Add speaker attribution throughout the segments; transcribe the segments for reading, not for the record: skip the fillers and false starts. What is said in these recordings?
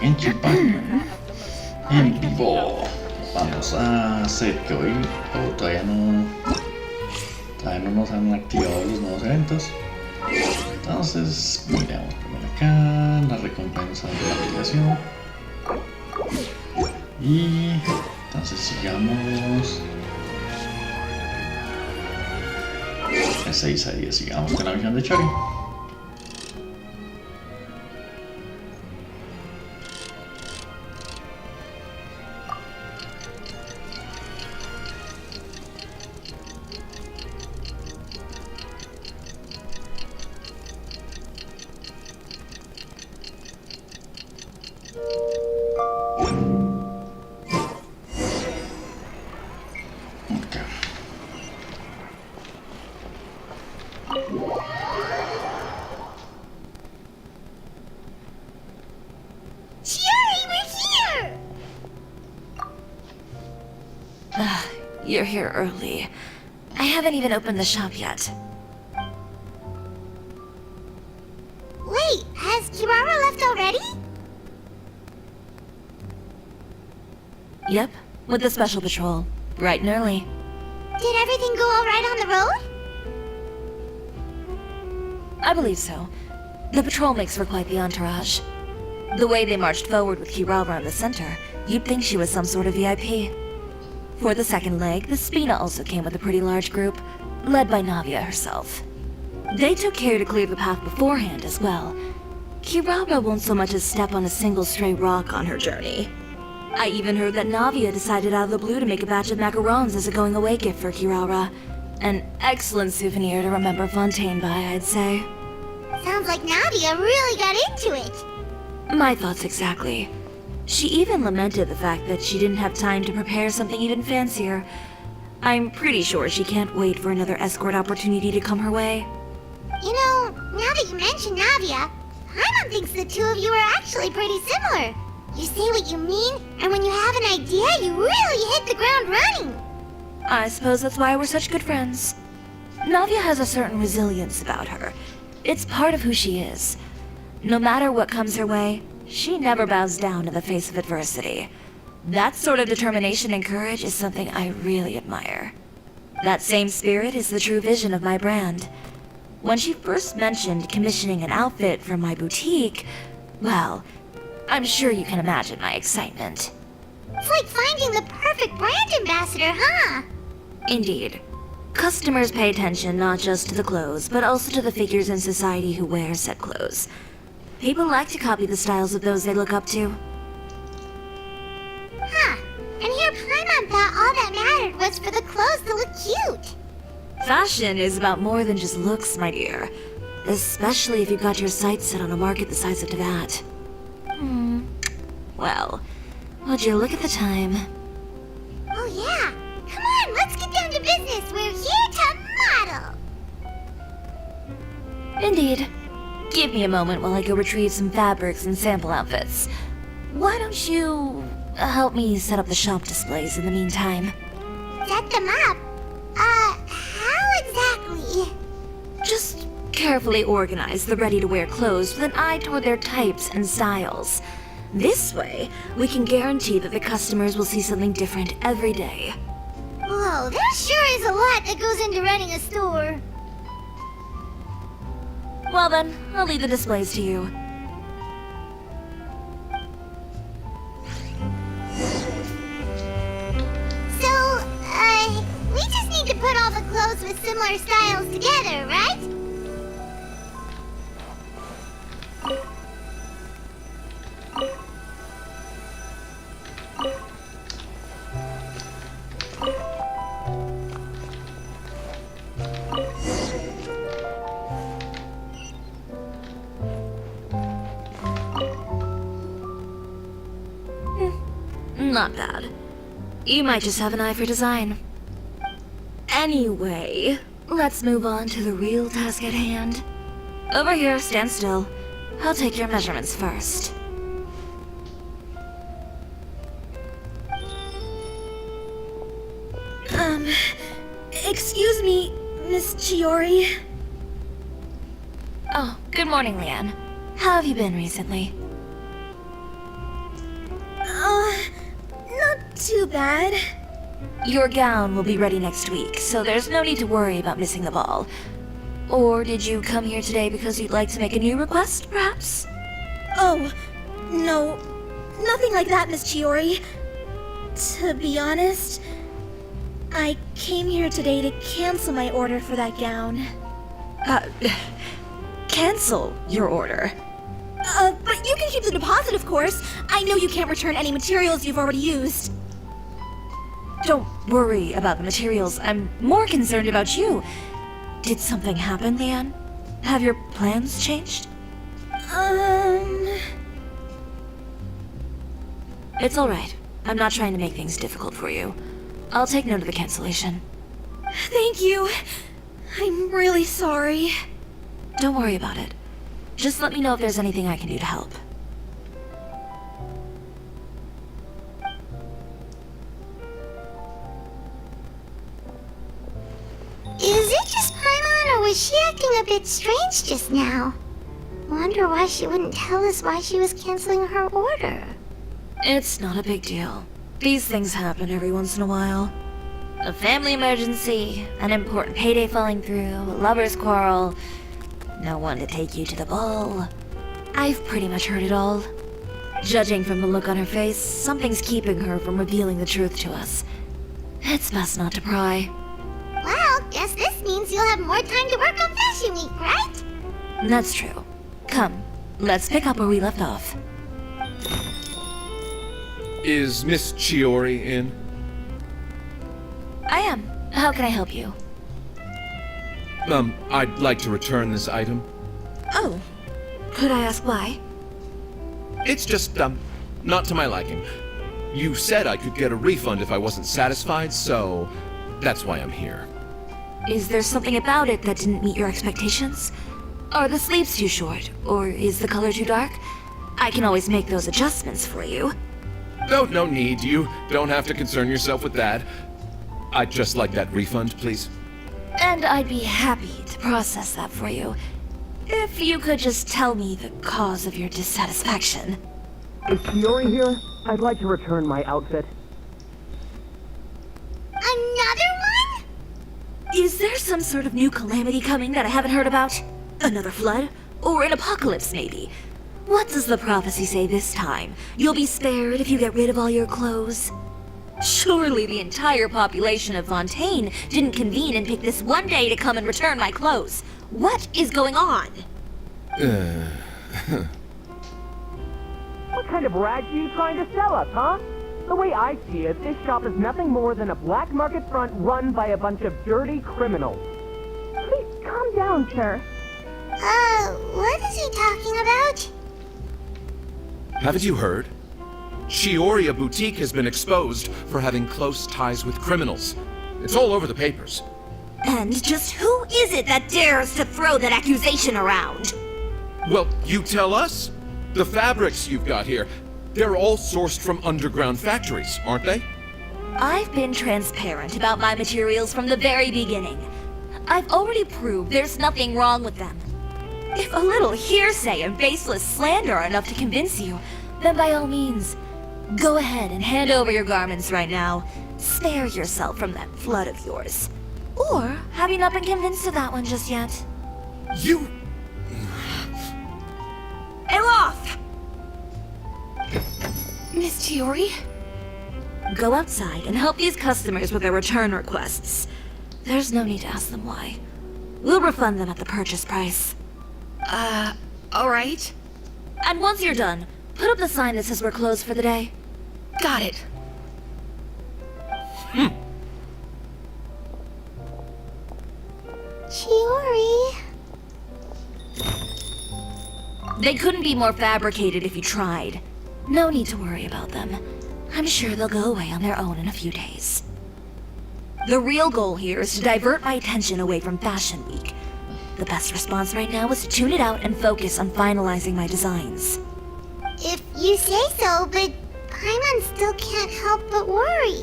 Speaker 1: Genshin en vivo. Vamos a hacer que hoy todavía no nos han activado los nuevos eventos. Entonces miramos primero acá la recompensa de la aplicación. Y entonces sigamos de 6 a 10, sigamos con la misión de Chiori.
Speaker 2: You're here early. I haven't even opened the shop yet.
Speaker 3: Wait, has Kirara left already?
Speaker 2: Yep, with the special patrol. Bright and early.
Speaker 3: Did everything go alright on the road?
Speaker 2: I believe so. The patrol makes for quite the entourage. The way they marched forward with Kirara in the center, you'd think she was some sort of VIP. For the second leg, the Spina also came with a pretty large group, led by Navia herself. They took care to clear the path beforehand as well. Kirara won't so much as step on a single stray rock on her journey. I even heard that Navia decided out of the blue to make a batch of macarons as a going-away gift for Kirara. An excellent souvenir to remember Fontaine by, I'd say.
Speaker 3: Sounds like Navia really got into it.
Speaker 2: My thoughts exactly. She even lamented the fact that she didn't have time to prepare something even fancier. I'm pretty sure she can't wait for another escort opportunity to come her way.
Speaker 3: You know, now that you mention Navia, Paimon thinks the two of you are actually pretty similar. You say what you mean, and when you have an idea, you really hit the ground running.
Speaker 2: I suppose that's why we're such good friends. Navia has a certain resilience about her. It's part of who she is. No matter what comes her way, she never bows down in the face of adversity. That sort of determination and courage is something I really admire. That same spirit is the true vision of my brand. When she first mentioned commissioning an outfit for my boutique, well, I'm sure you can imagine my excitement.
Speaker 3: It's like finding the perfect brand ambassador, huh?
Speaker 2: Indeed. Customers pay attention not just to the clothes, but also to the figures in society who wear said clothes. People like to copy the styles of those they look up to.
Speaker 3: Huh. And here Paimon thought all that mattered was for the clothes to look cute.
Speaker 2: Fashion is about more than just looks, my dear. Especially if you've got your sights set on a market the size of Teyvat. Well, would you look at the time?
Speaker 3: Oh yeah. Come on, let's get down to business. We're here to model.
Speaker 2: Indeed. Give me a moment while I go retrieve some fabrics and sample outfits. Why don't you help me set up the shop displays in the meantime?
Speaker 3: Set them up? How exactly?
Speaker 2: Just carefully organize the ready-to-wear clothes with an eye toward their types and styles. This way, we can guarantee that the customers will see something different every day.
Speaker 3: Whoa, there sure is a lot that goes into running a store.
Speaker 2: Well then, I'll leave the displays to you.
Speaker 3: So, we just need to put all the clothes with similar styles together, right?
Speaker 2: Not bad. You might just have an eye for design. Anyway, let's move on to the real task at hand. Over here, stand still. I'll take your measurements first. Excuse me, Miss Chiori. Oh, good morning, Leanne. How have you been recently? Too bad. Your gown will be ready next week, so there's no need to worry about missing the ball. Or did you come here today because you'd like to make a new request, perhaps?
Speaker 4: Oh, no. Nothing like that, Miss Chiori. To be honest, I came here today to cancel my order for that gown.
Speaker 2: Cancel your order.
Speaker 4: But you can keep the deposit, of course. I know you can't return any materials you've already used.
Speaker 2: Don't worry about the materials. I'm more concerned about you. Did something happen, Leanne? Have your plans changed? It's alright. I'm not trying to make things difficult for you. I'll take note of the cancellation.
Speaker 4: Thank you. I'm really sorry.
Speaker 2: Don't worry about it. Just let me know if there's anything I can do to help.
Speaker 3: Is it just Paimon, or was she acting a bit strange just now? Wonder why she wouldn't tell us why she was canceling her order.
Speaker 2: It's not a big deal. These things happen every once in a while. A family emergency, an important payday falling through, a lover's quarrel, no one to take you to the ball. I've pretty much heard it all. Judging from the look on her face, something's keeping her from revealing the truth to us. It's best not to pry.
Speaker 3: Well, guess this means you'll have more time to work on Fashion Week, right?
Speaker 2: That's true. Come, let's pick up where we left off.
Speaker 5: Is Miss Chiori in?
Speaker 2: I am. How can I help you?
Speaker 5: I'd like to return this item.
Speaker 2: Oh. Could I ask why?
Speaker 5: It's just, not to my liking. You said I could get a refund if I wasn't satisfied, so that's why I'm here.
Speaker 2: Is there something about it that didn't meet your expectations? Are the sleeves too short? Or is the color too dark? I can always make those adjustments for you.
Speaker 5: No need. You don't have to concern yourself with that. I'd just like that refund, please.
Speaker 2: And I'd be happy to process that for you. If you could just tell me the cause of your dissatisfaction.
Speaker 6: Is Chiori here? I'd like to return my outfit.
Speaker 3: Another one?
Speaker 2: Is there some sort of new calamity coming that I haven't heard about? Another flood? Or an apocalypse, maybe? What does the prophecy say this time? You'll be spared if you get rid of all your clothes? Surely the entire population of Fontaine didn't convene and pick this one day to come and return my clothes. What is going on?
Speaker 6: What kind of rags are you trying to sell us, huh? The way I see it, this shop is nothing more than a black market front run by a bunch of dirty criminals.
Speaker 4: Please calm down, sir.
Speaker 3: What is he talking about?
Speaker 5: Haven't you heard? Chiori Boutique has been exposed for having close ties with criminals. It's all over the papers.
Speaker 2: And just who is it that dares to throw that accusation around?
Speaker 5: Well, you tell us. The fabrics you've got here, they're all sourced from underground factories, aren't they?
Speaker 2: I've been transparent about my materials from the very beginning. I've already proved there's nothing wrong with them. If a little hearsay and baseless slander are enough to convince you, then by all means, go ahead and hand over your garments right now. Spare yourself from that flood of yours. Or have you not been convinced of that one just yet?
Speaker 5: You...
Speaker 2: Elof!
Speaker 4: Miss Chiori?
Speaker 2: Go outside and help these customers with their return requests. There's no need to ask them why. We'll refund them at the purchase price.
Speaker 4: Alright.
Speaker 2: And once you're done, put up the sign that says we're closed for the day.
Speaker 4: Got it.
Speaker 3: Chiori?
Speaker 2: They couldn't be more fabricated if you tried. No need to worry about them. I'm sure they'll go away on their own in a few days. The real goal here is to divert my attention away from Fashion Week. The best response right now is to tune it out and focus on finalizing my designs.
Speaker 3: If you say so, but Paimon still can't help but worry.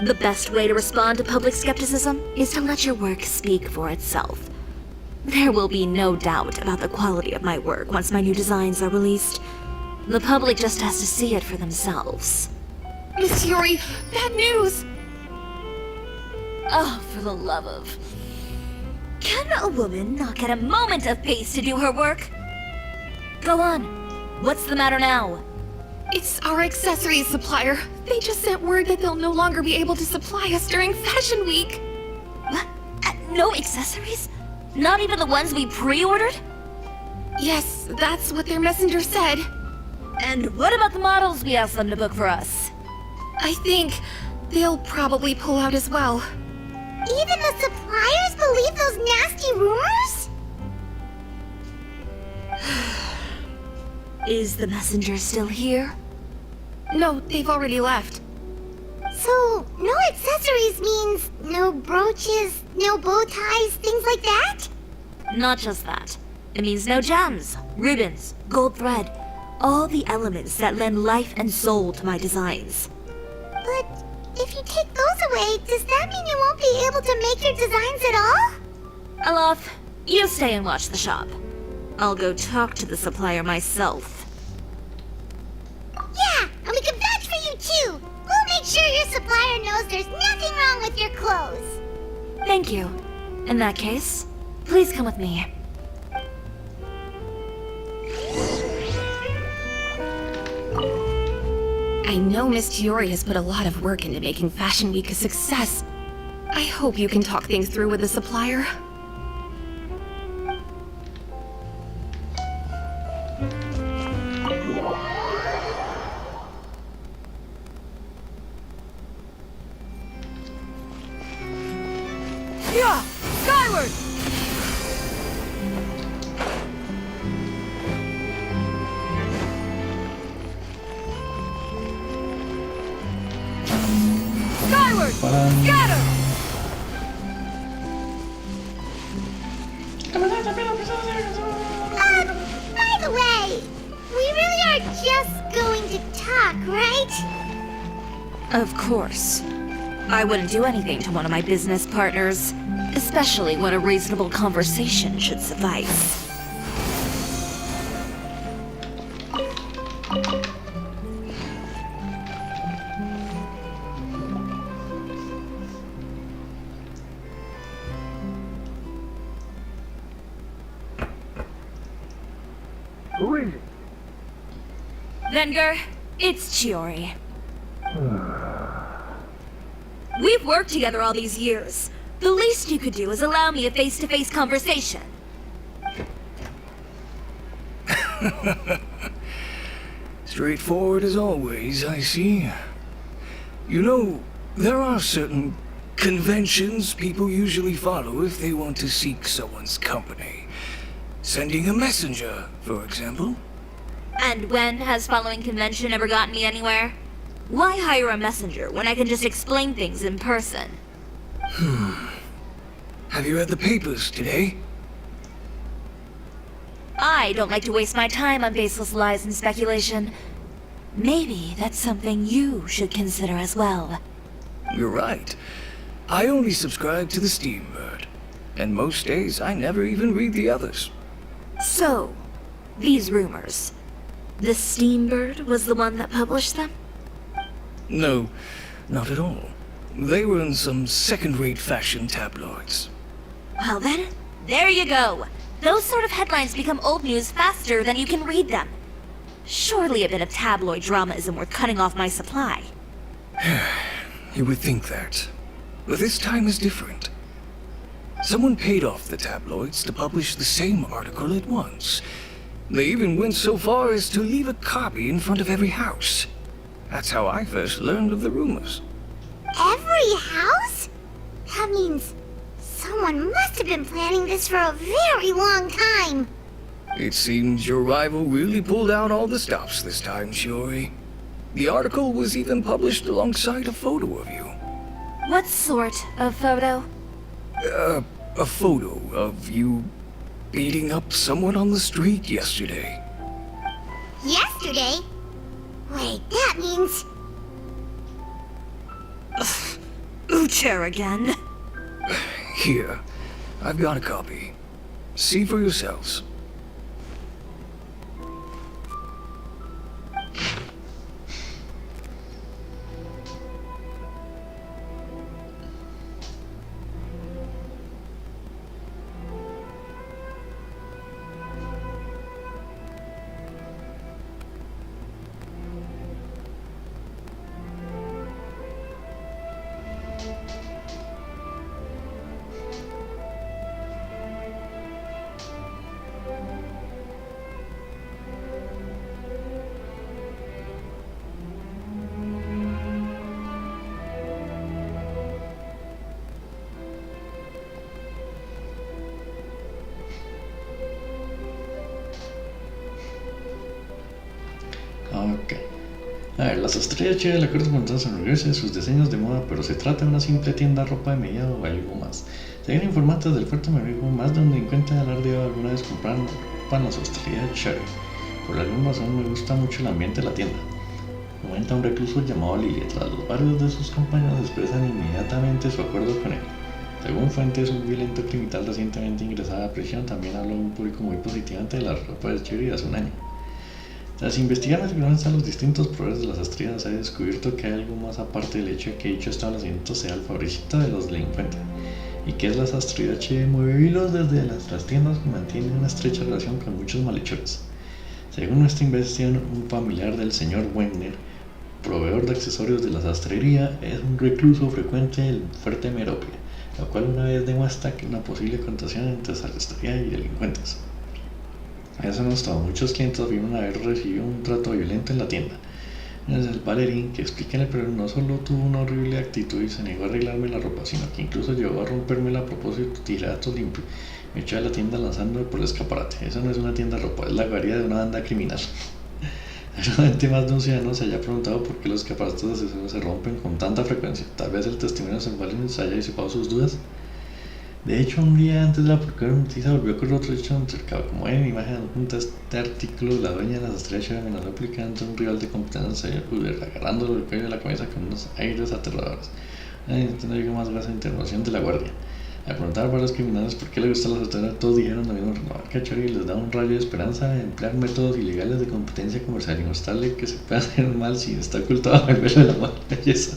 Speaker 2: The best way to respond to public skepticism is to let your work speak for itself. There will be no doubt about the quality of my work once my new designs are released. The public just has to see it for themselves.
Speaker 7: Miss Chiori, bad news!
Speaker 2: Oh, for the love of... Can a woman not get a moment of peace to do her work? Go on. What's the matter now?
Speaker 7: It's our accessories supplier. They just sent word that they'll no longer be able to supply us during Fashion Week.
Speaker 2: What? No accessories? Not even the ones we pre-ordered?
Speaker 7: Yes, that's what their messenger said.
Speaker 2: And what about the models we asked them to book for us?
Speaker 7: I think they'll probably pull out as well.
Speaker 3: Even the suppliers believe those nasty rumors?
Speaker 2: Is the messenger still here?
Speaker 7: No, they've already left.
Speaker 3: So, no accessories means no brooches, no bow ties, things like that?
Speaker 2: Not just that. It means no gems, ribbons, gold thread, all the elements that lend life and soul to my designs.
Speaker 3: But if you take those away, does that mean you won't be able to make your designs at all?
Speaker 2: Alof, you stay and watch the shop. I'll go talk to the supplier myself.
Speaker 3: Yeah, and we can vouch for you too. We'll make sure your supplier knows there's nothing wrong with your clothes.
Speaker 2: Thank you. In that case, please come with me.
Speaker 7: I know Miss Chiori has put a lot of work into making Fashion Week a success. I hope you can talk things through with the supplier.
Speaker 2: Yeah! Skyward! Skyward! Scatter!
Speaker 3: By the way, we really are just going to talk, right?
Speaker 2: Of course. I wouldn't do anything to one of my business partners, especially when a reasonable conversation should suffice.
Speaker 6: Who is it?
Speaker 2: Venger, it's Chiori. We've worked together all these years. The least you could do is allow me a face-to-face conversation.
Speaker 8: Straightforward as always, I see. You know, there are certain conventions people usually follow if they want to seek someone's company. Sending a messenger, for example.
Speaker 2: And when has following convention ever gotten me anywhere? Why hire a messenger when I can just explain things in person?
Speaker 8: Have you read the papers today?
Speaker 2: I don't like to waste my time on baseless lies and speculation. Maybe that's something you should consider as well.
Speaker 8: You're right. I only subscribe to the Steambird. And most days I never even read the others.
Speaker 2: So, these rumors. The Steambird was the one that published them?
Speaker 8: No, not at all. They were in some second-rate fashion tabloids.
Speaker 2: Well then, there you go. Those sort of headlines become old news faster than you can read them. Surely a bit of tabloid drama isn't worth cutting off my supply.
Speaker 8: You would think that. But this time is different. Someone paid off the tabloids to publish the same article at once. They even went so far as to leave a copy in front of every house. That's how I first learned of the rumors.
Speaker 3: Every house? That means someone must have been planning this for a very long time.
Speaker 8: It seems your rival really pulled out all the stops this time, Chiori. The article was even published alongside a photo of you.
Speaker 2: What sort of photo?
Speaker 8: A photo of you beating up someone on the street yesterday.
Speaker 3: Yesterday? Wait, that means...
Speaker 2: Ucher again.
Speaker 8: Here, I've got a copy. See for yourselves.
Speaker 1: A ver, la sastrería Chiori de la Corte Montaña se enorgullece de sus diseños de moda, pero se trata de una simple tienda de ropa de medida o algo más. Según informantes del fuerte Marigo, más de un delincuente de alardeado alguna vez compraron ropa en la sastrería Chiori. Por alguna razón me gusta mucho el ambiente de la tienda. Comenta un recluso llamado Lily, tras los varios de sus compañeros expresan inmediatamente su acuerdo con él. Según fuentes, un violento criminal recientemente ingresado a prisión también habló a un público muy positivamente de la ropa de Chiori hace un año. Tras investigar a los distintos proveedores de las sastrerías, se ha descubierto que hay algo más aparte del hecho de que dicho establecimiento sea el favorito de los delincuentes, y que es la sastrería Chiori mueve hilos desde las tiendas que mantienen una estrecha relación con muchos malhechores. Según nuestra investigación, un familiar del señor Wagner, proveedor de accesorios de la sastrería, es un recluso frecuente del fuerte Meropia, lo cual una vez demuestra que una posible contación entre sastrería y delincuentes. Eso no es todo, muchos clientes afirman haber recibido un trato violento en la tienda. El bailarín, que explica en el periódico, no solo tuvo una horrible actitud y se negó a arreglarme la ropa, sino que incluso llegó a rompérmela a propósito, tirado limpio, me echó a la tienda lanzándome por el escaparate. Eso no es una tienda de ropa, es la guarida de una banda criminal. Seguramente más de un ciudadano se haya preguntado por qué los escaparates de accesorios se rompen con tanta frecuencia. Tal vez el testimonio de bailarín se haya disipado sus dudas. De hecho, un día antes de la procuración noticia volvió a ocurrir otro hecho cercado. Como ven, imagen adjunta a este artículo, la dueña de la sastrería Chiori amenazó aplicando un rival de competencia, agarrándolo del cuello de la cabeza con unos aires aterradores. No llegó más gracias a la intervención de la guardia. Al preguntar a varios criminales por qué le gusta la sastrería, todos dijeron lo mismo: renovar que a Chiori les da un rayo de esperanza de emplear métodos ilegales de competencia comercial y mostrarle que se puede hacer mal si está ocultado bajo el velo de la mala belleza.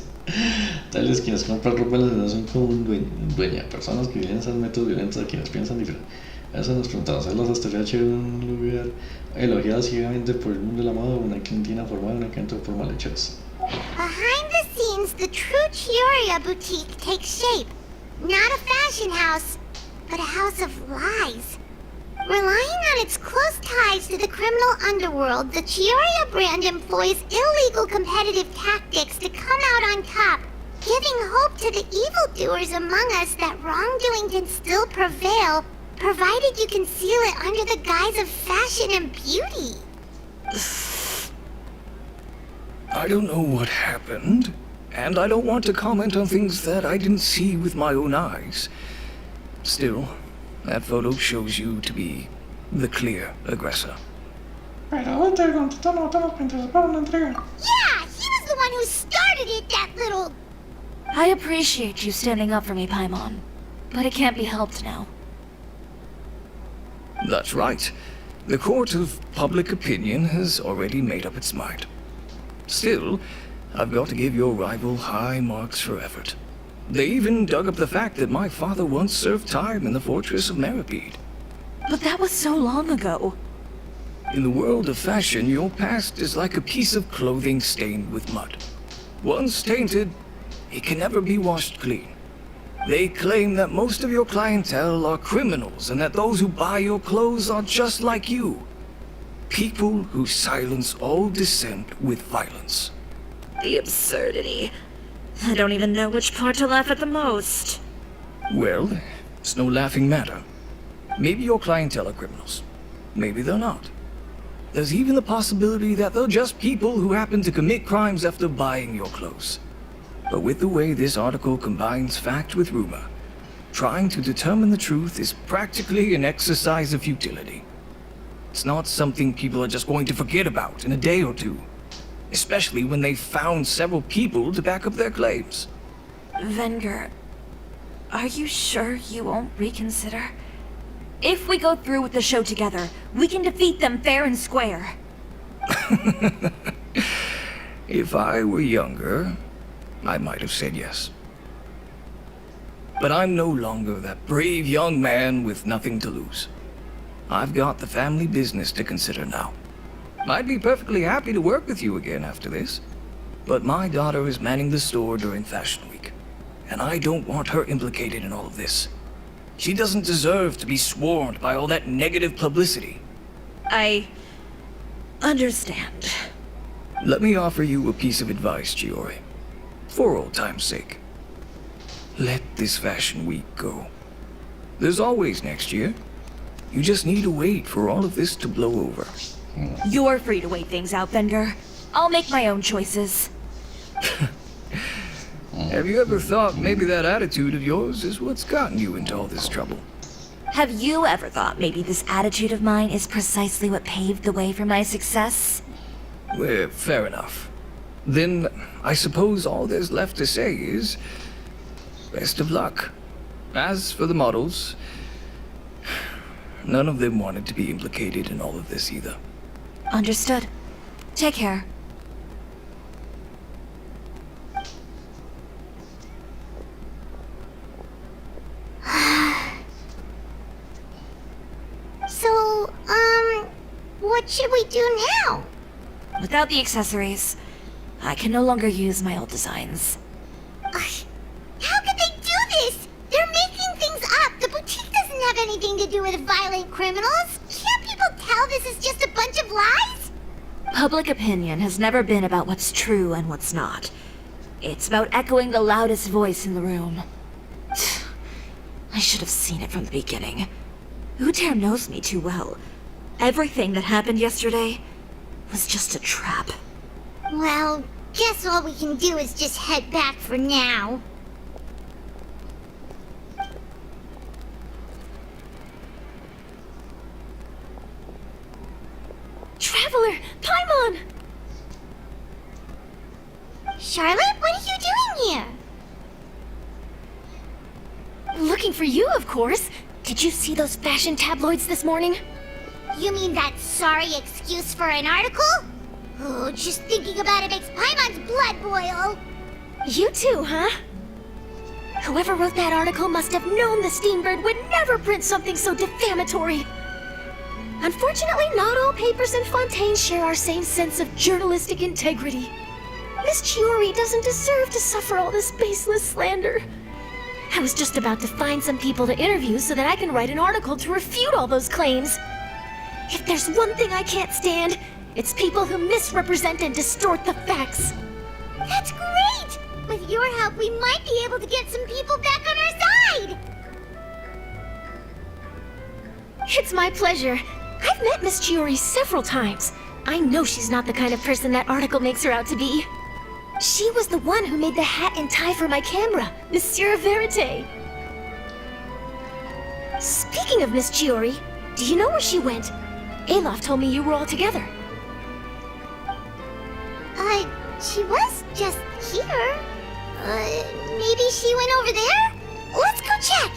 Speaker 1: Tales quienes compran ropa en la ciudad son como un dueña, personas que utilizan métodos violentos a quienes piensan diferente. A eso nos preguntamos: ¿es la sastrería Chiori un lugar elogiado ciegamente por el mundo de la moda o una cantina formada en un encanto por malhechores?
Speaker 3: Behind the scenes, the true Chiori boutique takes shape. Not a fashion house, but a house of lies. Relying on its close ties to the criminal underworld, the Chiori brand employs illegal competitive tactics to come out on top, giving hope to the evildoers among us that wrongdoing can still prevail, provided you conceal it under the guise of fashion and beauty.
Speaker 8: I don't know what happened, and I don't want to comment on things that I didn't see with my own eyes. Still, that photo shows you to be the clear aggressor.
Speaker 3: Yeah, he was the one who started it, that little...
Speaker 2: I appreciate you standing up for me, Paimon, but it can't be helped now.
Speaker 8: That's right. The court of public opinion has already made up its mind. Still, I've got to give your rival high marks for effort. They even dug up the fact that my father once served time in the fortress of Meripede.
Speaker 2: But that was so long ago.
Speaker 8: In the world of fashion, your past is like a piece of clothing stained with mud. Once tainted, it can never be washed clean. They claim that most of your clientele are criminals and that those who buy your clothes are just like you. People who silence all dissent with violence.
Speaker 2: The absurdity. I don't even know which part to laugh at the most.
Speaker 8: Well, it's no laughing matter. Maybe your clientele are criminals. Maybe they're not. There's even the possibility that they're just people who happen to commit crimes after buying your clothes. But with the way this article combines fact with rumor, trying to determine the truth is practically an exercise of futility. It's not something people are just going to forget about in a day or two, especially when they've found several people to back up their claims.
Speaker 2: Venger, are you sure you won't reconsider? If we go through with the show together, we can defeat them fair and square.
Speaker 8: If I were younger, I might have said yes. But I'm no longer that brave young man with nothing to lose. I've got the family business to consider now. I'd be perfectly happy to work with you again after this. But my daughter is manning the store during Fashion Week, and I don't want her implicated in all of this. She doesn't deserve to be swarmed by all that negative publicity.
Speaker 2: I understand.
Speaker 8: Let me offer you a piece of advice, Chiori. For old time's sake. Let this Fashion Week go. There's always next year. You just need to wait for all of this to blow over.
Speaker 2: You're free to wait things out, Venger. I'll make my own choices.
Speaker 8: Have you ever thought maybe that attitude of yours is what's gotten you into all this trouble?
Speaker 2: Have you ever thought maybe this attitude of mine is precisely what paved the way for my success?
Speaker 8: Well, fair enough. Then, I suppose all there's left to say is... best of luck. As for the models... none of them wanted to be implicated in all of this either.
Speaker 2: Understood. Take care.
Speaker 3: So, what should we do now?
Speaker 2: Without the accessories, I can no longer use my old designs.
Speaker 3: How could they do this? They're making things up. The boutique doesn't have anything to do with violent criminals. Can't people tell this is just a bunch of lies?
Speaker 2: Public opinion has never been about what's true and what's not. It's about echoing the loudest voice in the room. I should have seen it from the beginning. Uter knows me too well. Everything that happened yesterday was just a trap.
Speaker 3: Well, guess all we can do is just head back for now.
Speaker 4: Traveler! Paimon!
Speaker 3: Charlotte, what are you doing here?
Speaker 4: Looking for you, of course. Did you see those fashion tabloids this morning?
Speaker 3: You mean that sorry excuse for an article? Oh, just thinking about it makes Paimon's blood boil.
Speaker 4: You too, huh? Whoever wrote that article must have known the Steambird would never print something so defamatory. Unfortunately, not all papers in Fontaine share our same sense of journalistic integrity. Miss Chiori doesn't deserve to suffer all this baseless slander. I was just about to find some people to interview so that I can write an article to refute all those claims. If there's one thing I can't stand, it's people who misrepresent and distort the facts.
Speaker 3: That's great! With your help, we might be able to get some people back on our side!
Speaker 4: It's my pleasure. I've met Miss Chiori several times. I know she's not the kind of person that article makes her out to be. She was the one who made the hat and tie for my camera, Monsieur Verite. Speaking of Miss Chiori, do you know where she went? Alof told me you were all together.
Speaker 3: She was just here. Maybe she went over there? Let's go check!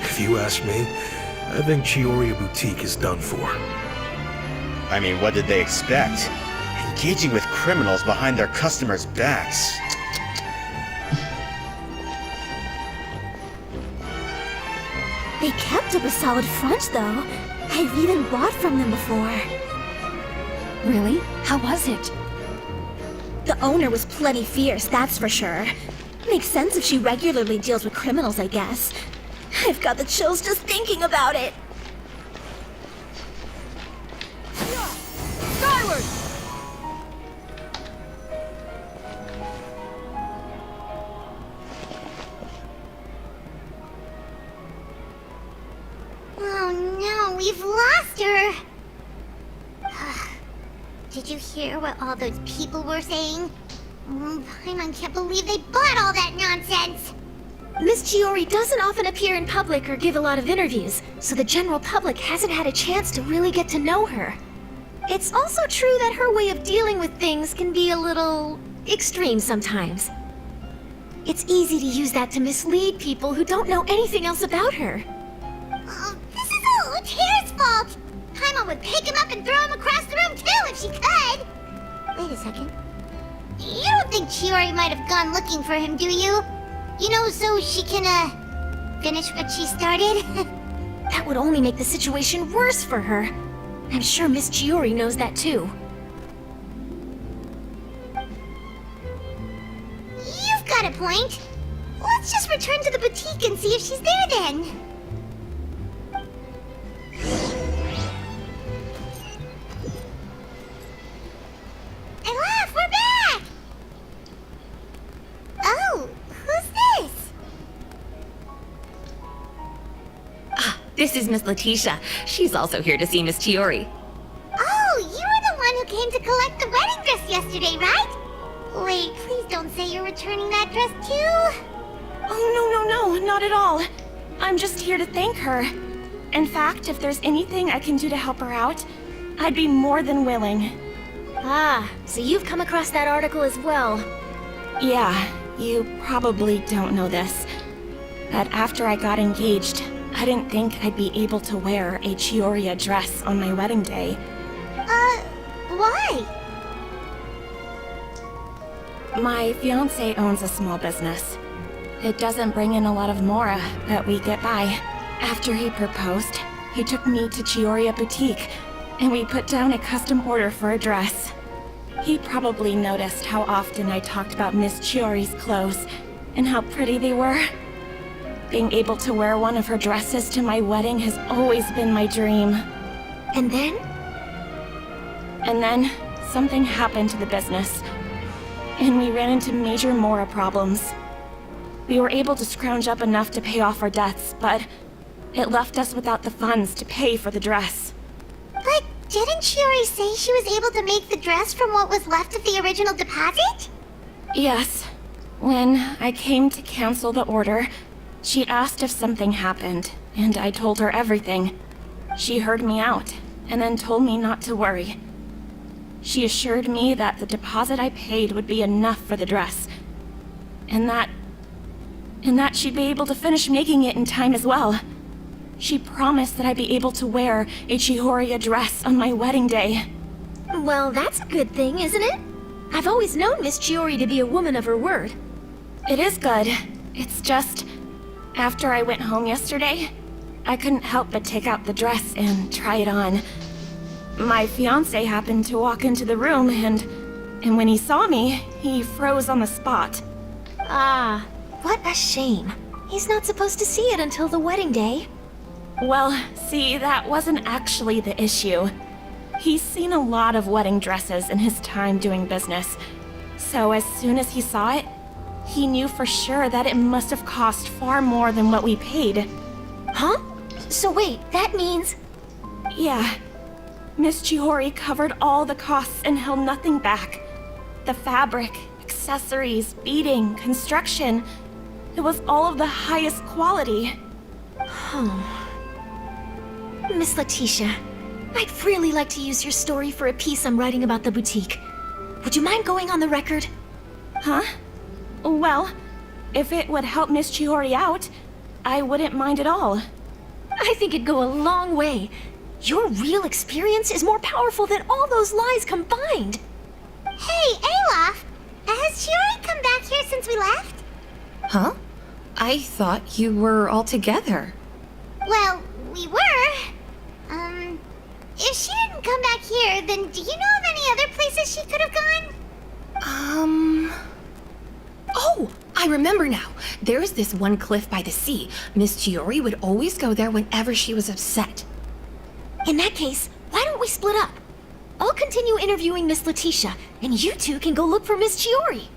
Speaker 9: If you ask me, I think Chiori Boutique is done for.
Speaker 10: I mean, what did they expect? Engaging with criminals behind their customers' backs.
Speaker 4: They kept up a solid front, though. I've even bought from them before.
Speaker 7: Really? How was it?
Speaker 4: The owner was plenty fierce, that's for sure. Makes sense if she regularly deals with criminals, I guess. I've got the chills just thinking about it.
Speaker 7: Skyward!
Speaker 3: Oh no, we've lost her! Did you hear what all those people were saying? Paimon can't believe they bought all that nonsense!
Speaker 4: Miss Chiori doesn't often appear in public or give a lot of interviews, so the general public hasn't had a chance to really get to know her. It's also true that her way of dealing with things can be a little extreme sometimes. It's easy to use that to mislead people who don't know anything else about her.
Speaker 3: Oh, this is all Uter's fault! Paimon would pick him up and throw him across the room too if she could! Wait a second. You don't think Chiori might have gone looking for him, do you? You know, so she can, finish what she started?
Speaker 4: That would only make the situation worse for her. I'm sure Miss Chiori knows that too.
Speaker 3: You've got a point. Let's just return to the boutique and see if she's there then. Alof, we're back! Oh, who's this?
Speaker 7: This is Miss Letitia. She's also here to see Miss Chiori.
Speaker 3: Oh, you were the one who came to collect the wedding dress yesterday, right? Wait, please don't say you're returning that dress too.
Speaker 4: Oh, no, not at all. I'm just here to thank her. In fact, if there's anything I can do to help her out, I'd be more than willing.
Speaker 11: Ah, so you've come across that article as well.
Speaker 4: Yeah, you probably don't know this, but after I got engaged, I didn't think I'd be able to wear a Chiori dress on my wedding day.
Speaker 3: Why?
Speaker 4: My fiancé owns a small business. It doesn't bring in a lot of mora, but we get by. After he proposed, he took me to Chiori Boutique, and we put down a custom order for a dress. He probably noticed how often I talked about Miss Chiori's clothes, and how pretty they were. Being able to wear one of her dresses to my wedding has always been my dream.
Speaker 11: And then?
Speaker 4: And then, something happened to the business, and we ran into major mora problems. We were able to scrounge up enough to pay off our debts, but it left us without the funds to pay for the dress.
Speaker 3: But didn't Chiori say she was able to make the dress from what was left of the original deposit?
Speaker 4: Yes. When I came to cancel the order, she asked if something happened, and I told her everything. She heard me out, and then told me not to worry. She assured me that the deposit I paid would be enough for the dress, and that she'd be able to finish making it in time as well. She promised that I'd be able to wear a Chiori dress on my wedding day.
Speaker 11: Well, that's a good thing, isn't it? I've always known Miss Chiori to be a woman of her word.
Speaker 4: It is good. It's just, after I went home yesterday, I couldn't help but take out the dress and try it on. My fiancé happened to walk into the room, and when he saw me, he froze on the spot.
Speaker 11: Ah, what a shame. He's not supposed to see it until the wedding day.
Speaker 4: Well, see, that wasn't actually the issue. He's seen a lot of wedding dresses in his time doing business, so as soon as he saw it, he knew for sure that it must have cost far more than what we paid.
Speaker 11: Huh? So wait, that means...
Speaker 4: Yeah. Miss Chiori covered all the costs and held nothing back. The fabric, accessories, beading, construction. It was all of the highest quality.
Speaker 11: Miss Letitia, I'd really like to use your story for a piece I'm writing about the boutique. Would you mind going on the record?
Speaker 4: Huh? Well, if it would help Miss Chiori out, I wouldn't mind at all.
Speaker 11: I think it'd go a long way. Your real experience is more powerful than all those lies combined.
Speaker 3: Hey, Olaf! Has Chiori come back here since we left?
Speaker 7: Huh? I thought you were all together.
Speaker 3: Well, we were. If she didn't come back here, then do you know of any other places she could have gone?
Speaker 7: Oh, I remember now. There's this one cliff by the sea. Miss Chiori would always go there whenever she was upset.
Speaker 11: In that case, why don't we split up? I'll continue interviewing Miss Letitia, and you two can go look for Miss Chiori.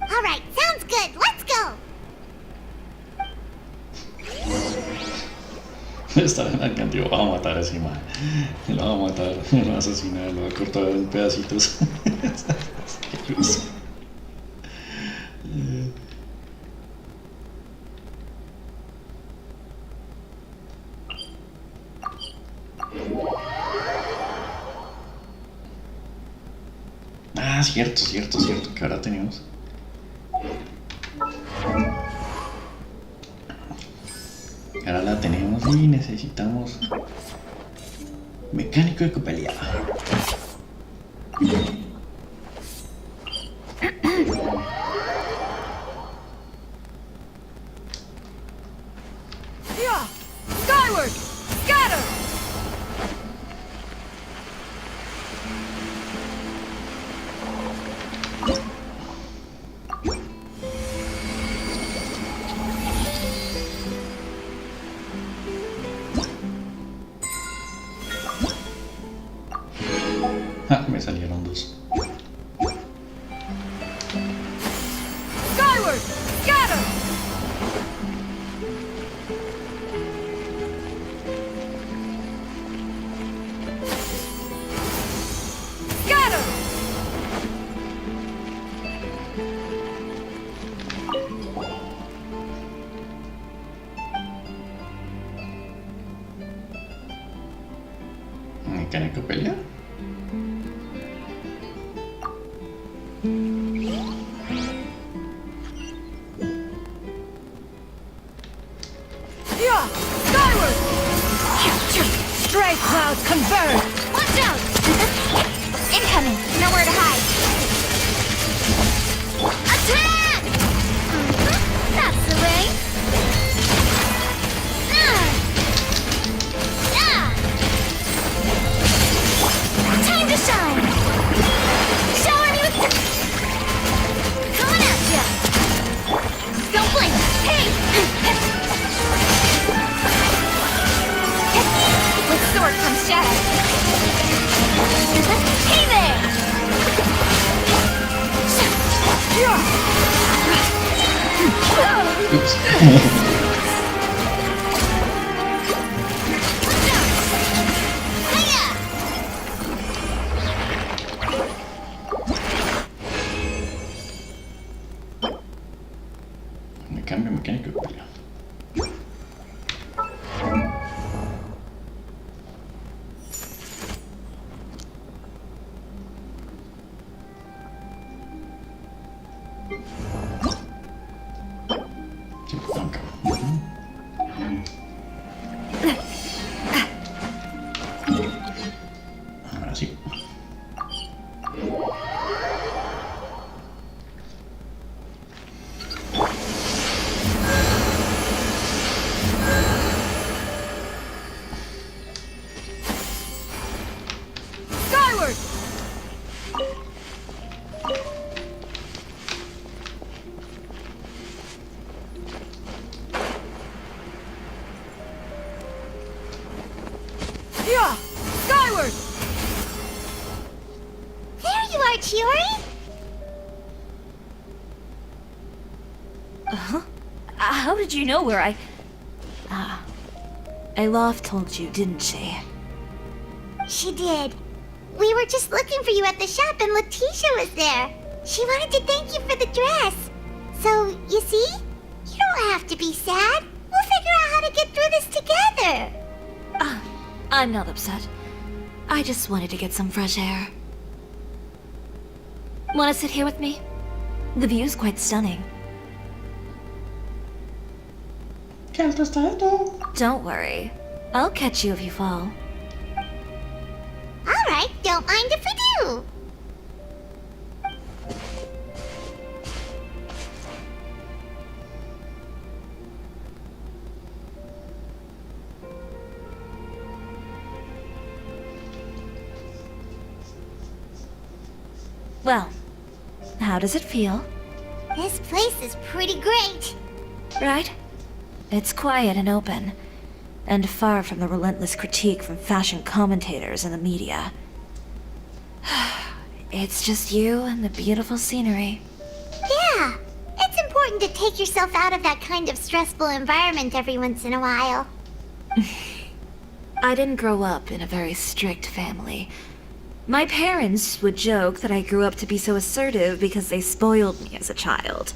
Speaker 3: All right, sounds good. Let's go.
Speaker 1: Esta vez me encantó. Lo va a matar ese man. Lo va a matar, lo va a asesinar, lo va a cortar en pedacitos. Qué risa. Ah, cierto, que ahora tenemos. Ahora la tenemos y necesitamos mecánico de copelía.
Speaker 4: Skyward! Scatter!
Speaker 1: Ah, me salieron dos.
Speaker 4: Skyward! Scatter!
Speaker 1: mecánico pelea.
Speaker 4: Yeah! Skyward! Stray clouds converge!
Speaker 3: Watch out! Incoming! Nowhere to hide! Attack! That's the way! Time to shine! Shower me with... Coming at ya! Don't blink! Hey! With sword comes shadow. Hey there!
Speaker 1: Oops.
Speaker 3: Hiya!
Speaker 1: Me cambio mecánico de pelea. Sí, banca. Ahora sí.
Speaker 4: Skyward! Yeah! Skyward!
Speaker 3: There you are, Chiori!
Speaker 2: How did you know where I... Aloft told you, didn't she?
Speaker 3: She did. We were just looking for you at the shop and Letitia was there. She wanted to thank you for the dress. So, you see? You don't have to be sad. We'll figure out how to get through this together.
Speaker 2: I'm not upset. I just wanted to get some fresh air. Want to sit here with me? The view's quite stunning.
Speaker 1: ¿Qué alto está esto?
Speaker 2: Don't worry. I'll catch you if you fall.
Speaker 3: Alright, don't mind if we do.
Speaker 2: Well, how does it feel?
Speaker 3: This place is pretty great.
Speaker 2: Right? It's quiet and open, and far from the relentless critique from fashion commentators and the media. It's just you and the beautiful scenery.
Speaker 3: Yeah, it's important to take yourself out of that kind of stressful environment every once in a while.
Speaker 2: I didn't grow up in a very strict family. My parents would joke that I grew up to be so assertive because they spoiled me as a child.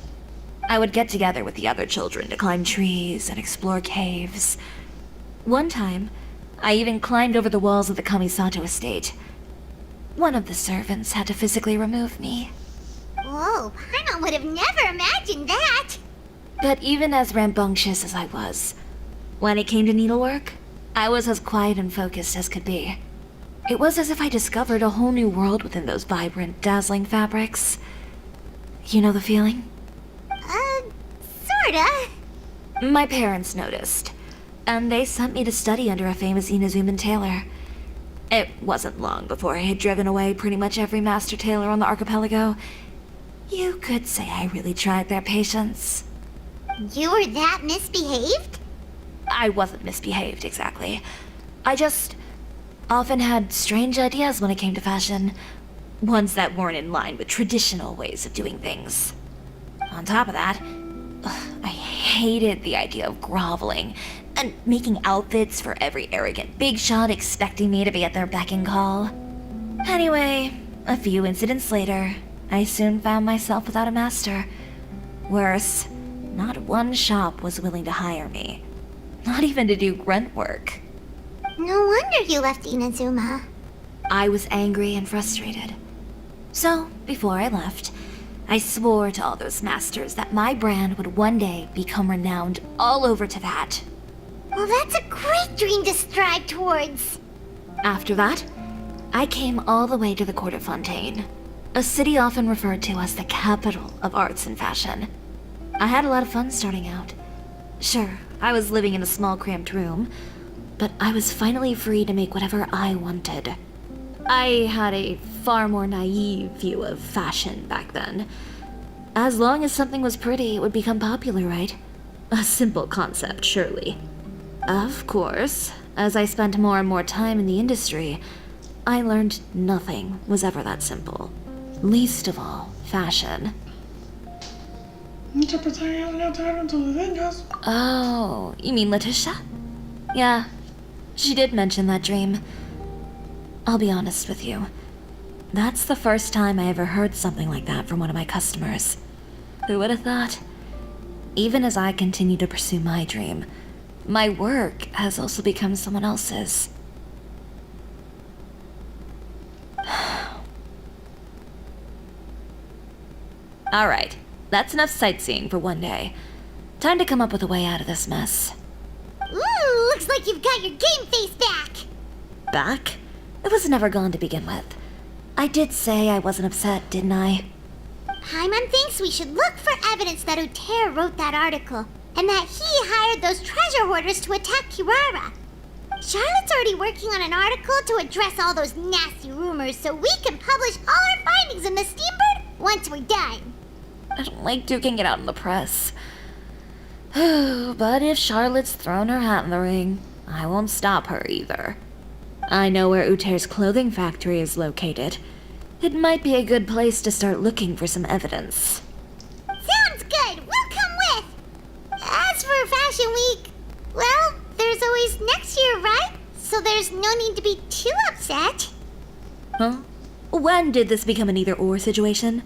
Speaker 2: I would get together with the other children to climb trees and explore caves. One time, I even climbed over the walls of the Kamisato estate. One of the servants had to physically remove me.
Speaker 3: Whoa, Paimon would have never imagined that.
Speaker 2: But even as rambunctious as I was, when it came to needlework, I was as quiet and focused as could be. It was as if I discovered a whole new world within those vibrant, dazzling fabrics. You know the feeling?
Speaker 3: Sorta.
Speaker 2: My parents noticed, and they sent me to study under a famous Inazuman tailor. It wasn't long before I had driven away pretty much every master tailor on the archipelago. You could say I really tried their patience.
Speaker 3: You were that misbehaved?
Speaker 2: I wasn't misbehaved, exactly. I just often had strange ideas when it came to fashion. Ones that weren't in line with traditional ways of doing things. On top of that, I hated the idea of groveling and making outfits for every arrogant big shot expecting me to be at their beck and call. Anyway, a few incidents later, I soon found myself without a master. Worse, not one shop was willing to hire me. Not even to do grunt work.
Speaker 3: No wonder you left Inazuma.
Speaker 2: I was angry and frustrated. So, before I left, I swore to all those masters that my brand would one day become renowned all over Teyvat.
Speaker 3: Well, that's a great dream to strive towards.
Speaker 2: After that, I came all the way to the court of Fontaine, a city often referred to as the capital of arts and fashion. I had a lot of fun starting out. Sure, I was living in a small cramped room, but I was finally free to make whatever I wanted. I had a far more naive view of fashion back then. As long as something was pretty, it would become popular, right? A simple concept, surely. Of course, as I spent more and more time in the industry, I learned nothing was ever that simple. Least of all, fashion. Oh, you mean Letitia? Yeah, she did mention that dream. I'll be honest with you. That's the first time I ever heard something like that from one of my customers. Who would have thought? Even as I continue to pursue my dream, my work has also become someone else's. Alright, that's enough sightseeing for one day. Time to come up with a way out of this mess.
Speaker 3: Ooh, looks like you've got your game face back.
Speaker 2: Back? It was never gone to begin with. I did say I wasn't upset, didn't I?
Speaker 3: Paimon thinks we should look for evidence that Uter wrote that article, and that he hired those treasure hoarders to attack Kirara. Charlotte's already working on an article to address all those nasty rumors so we can publish all our findings in the Steambird once we're done.
Speaker 2: I don't like duking it out in the press. But if Charlotte's thrown her hat in the ring, I won't stop her either. I know where Uter's clothing factory is located. It might be a good place to start looking for some evidence.
Speaker 3: Sounds good. We'll come with. As for Fashion Week, well, there's always next year, right? So there's no need to be too upset.
Speaker 2: Huh? When did this become an either-or situation?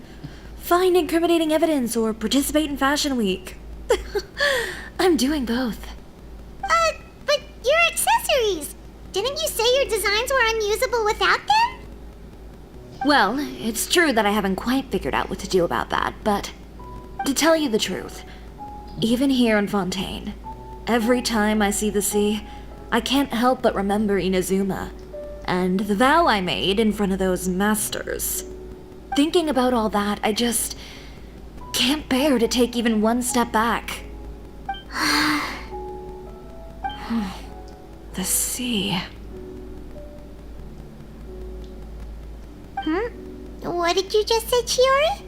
Speaker 2: Find incriminating evidence or participate in Fashion Week. I'm doing both.
Speaker 3: But your accessories! Didn't you say your designs were unusable without them?
Speaker 2: Well, it's true that I haven't quite figured out what to do about that, but to tell you the truth, even here in Fontaine, every time I see the sea, I can't help but remember Inazuma, and the vow I made in front of those masters. Thinking about all that, I just can't bear to take even one step back. The sea.
Speaker 3: What did you just say, Chiori?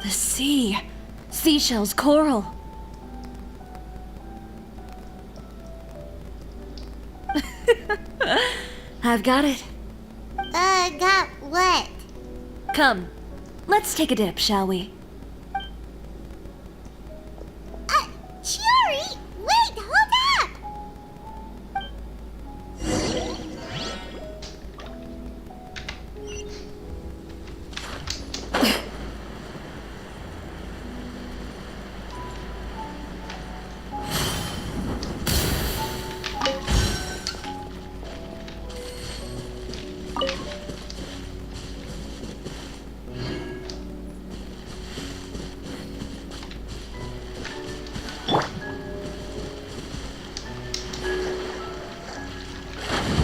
Speaker 2: The sea. Seashells, coral. I've got it.
Speaker 3: Got what?
Speaker 2: Come, let's take a dip, shall we?
Speaker 3: Chiori! Wait, hold up!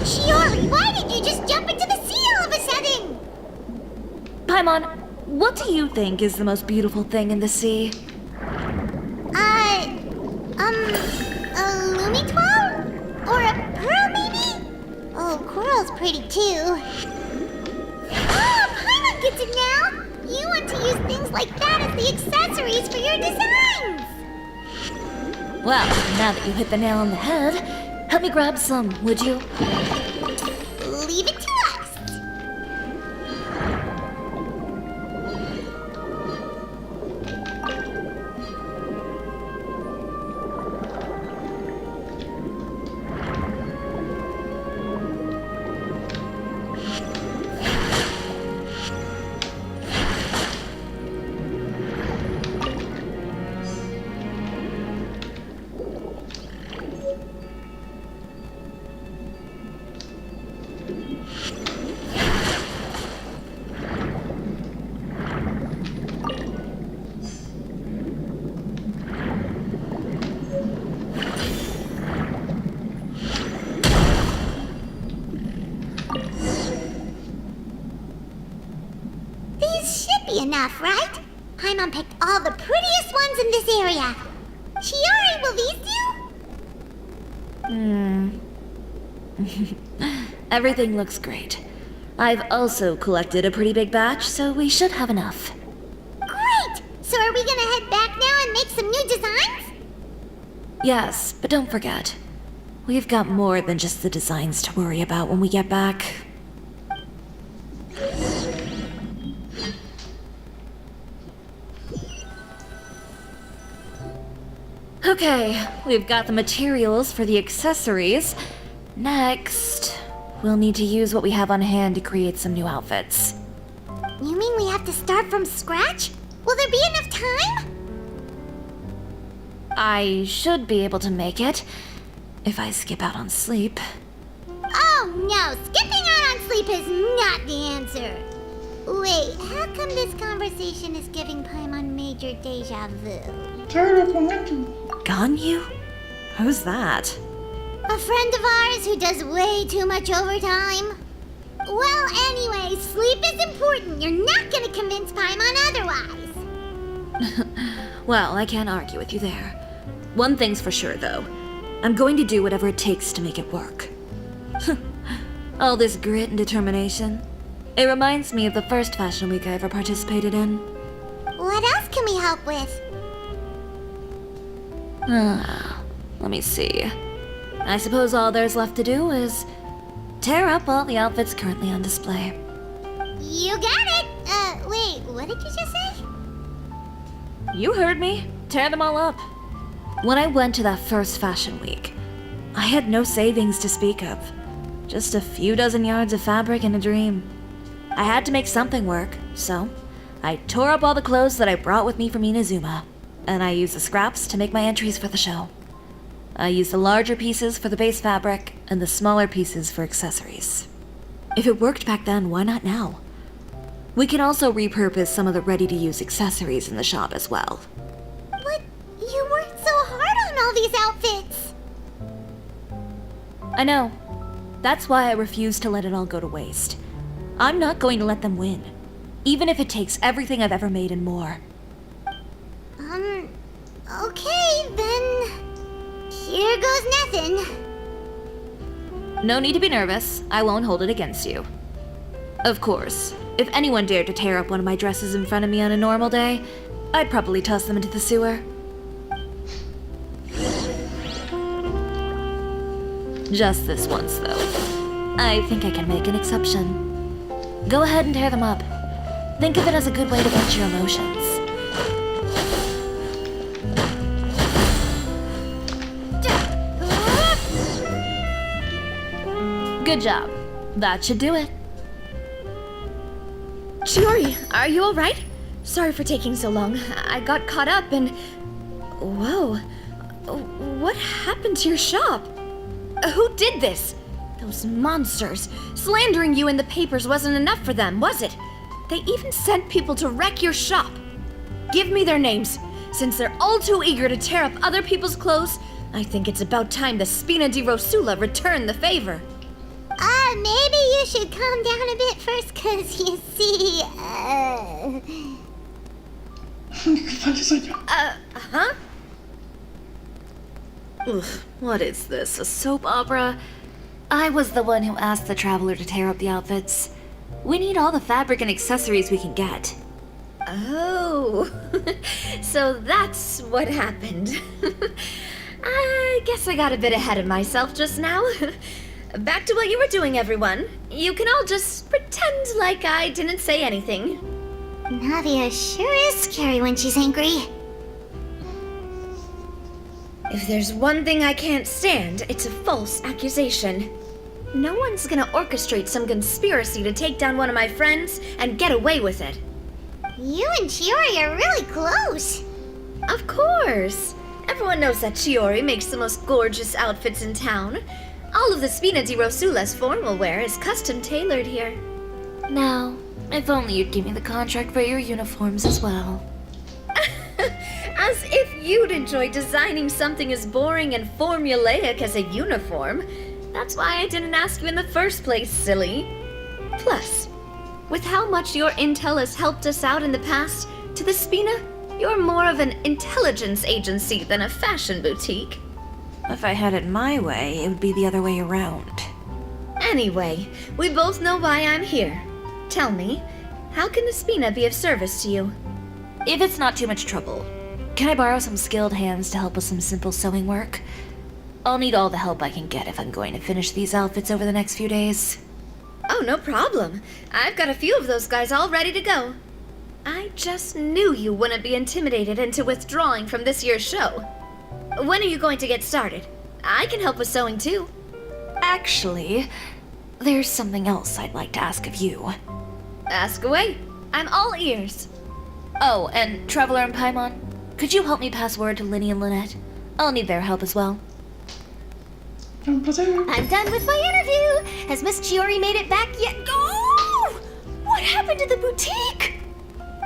Speaker 3: Chiori, why did you just jump into the sea all of a sudden?
Speaker 2: Paimon, what do you think is the most beautiful thing in the sea?
Speaker 3: A Lumitoile? Or a pearl, maybe? Oh, coral's pretty too. Oh, Paimon gets it now! You want to use things like that as the accessories for your designs!
Speaker 2: Well, now that you hit the nail on the head, help me grab some, would you?
Speaker 3: Leave it to us! enough, right? Paimon picked all the prettiest ones in this area. Chiori, will these do?
Speaker 2: Everything looks great. I've also collected a pretty big batch, so we should have enough.
Speaker 3: Great! So are we gonna head back now and make some new designs?
Speaker 2: Yes, but don't forget, we've got more than just the designs to worry about when we get back. Okay, we've got the materials for the accessories. Next, we'll need to use what we have on hand to create some new outfits.
Speaker 3: You mean we have to start from scratch? Will there be enough time?
Speaker 2: I should be able to make it, if I skip out on sleep.
Speaker 3: Oh no, skipping out on sleep is not the answer. Wait, how come this conversation is giving Paimon major deja vu?
Speaker 2: Ganyu? Who's that?
Speaker 3: A friend of ours who does way too much overtime. Well, anyway, sleep is important. You're not gonna convince Paimon otherwise.
Speaker 2: Well, I can't argue with you there. One thing's for sure, though. I'm going to do whatever it takes to make it work. All this grit and determination. It reminds me of the first fashion week I ever participated in.
Speaker 3: What else can we help with?
Speaker 2: Let me see. I suppose all there's left to do is tear up all the outfits currently on display.
Speaker 3: You got it! Wait, what did you just say?
Speaker 2: You heard me. Tear them all up. When I went to that first fashion week, I had no savings to speak of. Just a few dozen yards of fabric and a dream. I had to make something work, so I tore up all the clothes that I brought with me from Inazuma, and I used the scraps to make my entries for the show. I used the larger pieces for the base fabric and the smaller pieces for accessories. If it worked back then, why not now? We can also repurpose some of the ready-to-use accessories in the shop as well.
Speaker 3: But you worked so hard on all these outfits!
Speaker 2: I know. That's why I refuse to let it all go to waste. I'm not going to let them win, even if it takes everything I've ever made and more.
Speaker 3: Okay, then... Here goes nothing.
Speaker 2: No need to be nervous. I won't hold it against you. Of course, if anyone dared to tear up one of my dresses in front of me on a normal day, I'd probably toss them into the sewer. Just this once, though. I think I can make an exception. Go ahead and tear them up. Think of it as a good way to vent your emotions. Good job. That should do it.
Speaker 7: Chiori, are you alright? Sorry for taking so long. I got caught up and... Whoa. What happened to your shop? Who did this? Those monsters. Slandering you in the papers wasn't enough for them, was it? They even sent people to wreck your shop. Give me their names. Since they're all too eager to tear up other people's clothes, I think it's about time the Spina di Rosula return the favor.
Speaker 3: Maybe you should calm down a bit first, cause you see,
Speaker 2: Huh? Ugh, what is this, a soap opera? I was the one who asked the traveler to tear up the outfits. We need all the fabric and accessories we can get.
Speaker 7: Oh, so that's what happened. I guess I got a bit ahead of myself just now. Back to what you were doing, everyone. You can all just pretend like I didn't say anything.
Speaker 3: Navia sure is scary when she's angry.
Speaker 7: If there's one thing I can't stand, it's a false accusation. No one's gonna orchestrate some conspiracy to take down one of my friends and get away with it.
Speaker 3: You and Chiori are really close.
Speaker 7: Of course. Everyone knows that Chiori makes the most gorgeous outfits in town. All of the Spina di Rosula's formal wear is custom tailored here.
Speaker 2: Now, if only you'd give me the contract for your uniforms as well.
Speaker 7: As if you'd enjoy designing something as boring and formulaic as a uniform. That's why I didn't ask you in the first place, silly. Plus, With how much your intel has helped us out in the past, to the Spina, you're more of an intelligence agency than a fashion boutique.
Speaker 2: If I had it my way, it would be the other way around.
Speaker 7: Anyway, we both know why I'm here. Tell me, how can the Spina be of service to you?
Speaker 2: If it's not too much trouble, can I borrow some skilled hands to help with some simple sewing work? I'll need all the help I can get if I'm going to finish these outfits over the next few days.
Speaker 7: Oh, no problem. I've got a few of those guys all ready to go. I just knew you wouldn't be intimidated into withdrawing from this year's show. When are you going to get started? I can help with sewing too.
Speaker 2: Actually, there's something else I'd like to ask of you.
Speaker 7: Ask away. I'm all ears.
Speaker 2: Oh, and Traveler and Paimon, could you help me pass word to Linny and Lynette? I'll need their help as well.
Speaker 3: I'm done with my interview. Has Miss Chiori made it back yet?
Speaker 4: Oh! What happened to the boutique?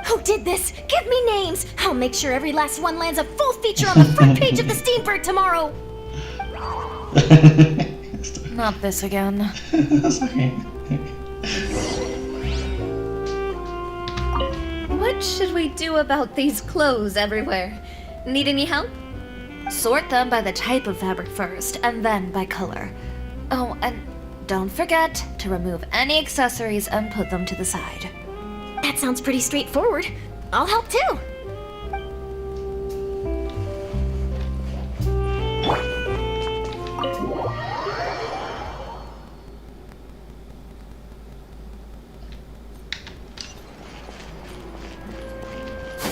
Speaker 3: Who did this? Give me names. I'll make sure every last one lands a full feature on the front page of the Steambird tomorrow.
Speaker 2: Not this again.
Speaker 1: That's okay.
Speaker 7: What should we do about these clothes everywhere? Need any help?
Speaker 2: Sort them by the type of fabric first, and then by color. Oh, and don't forget to remove any accessories and put them to the side.
Speaker 3: That sounds pretty straightforward. I'll help too.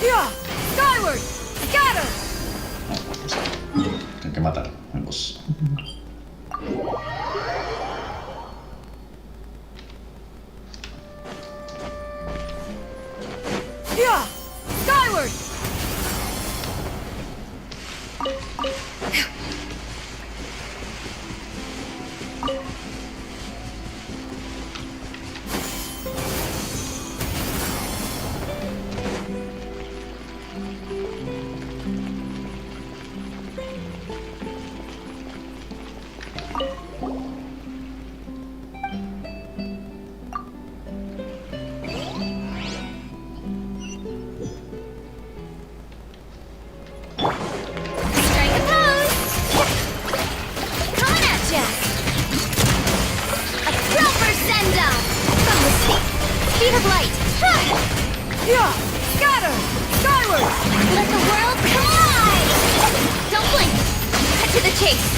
Speaker 4: Yeah! Skyward! Scatter!
Speaker 1: Tengo que matar ambos.
Speaker 4: Yeah! Skyward! Yeah! Scatter! Skyward!
Speaker 3: Let the world collide! Don't blink! Cut to the chase!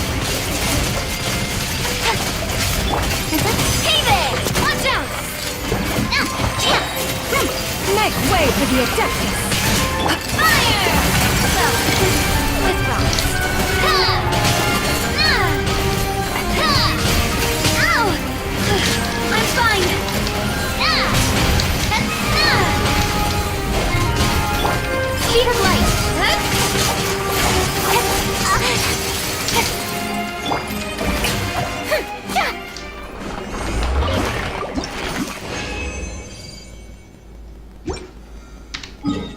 Speaker 3: Hey there! Watch out!
Speaker 4: Make way for the Adeptus!
Speaker 3: Fire! Well, with rocks. Ow! I'm fine! Speed of light!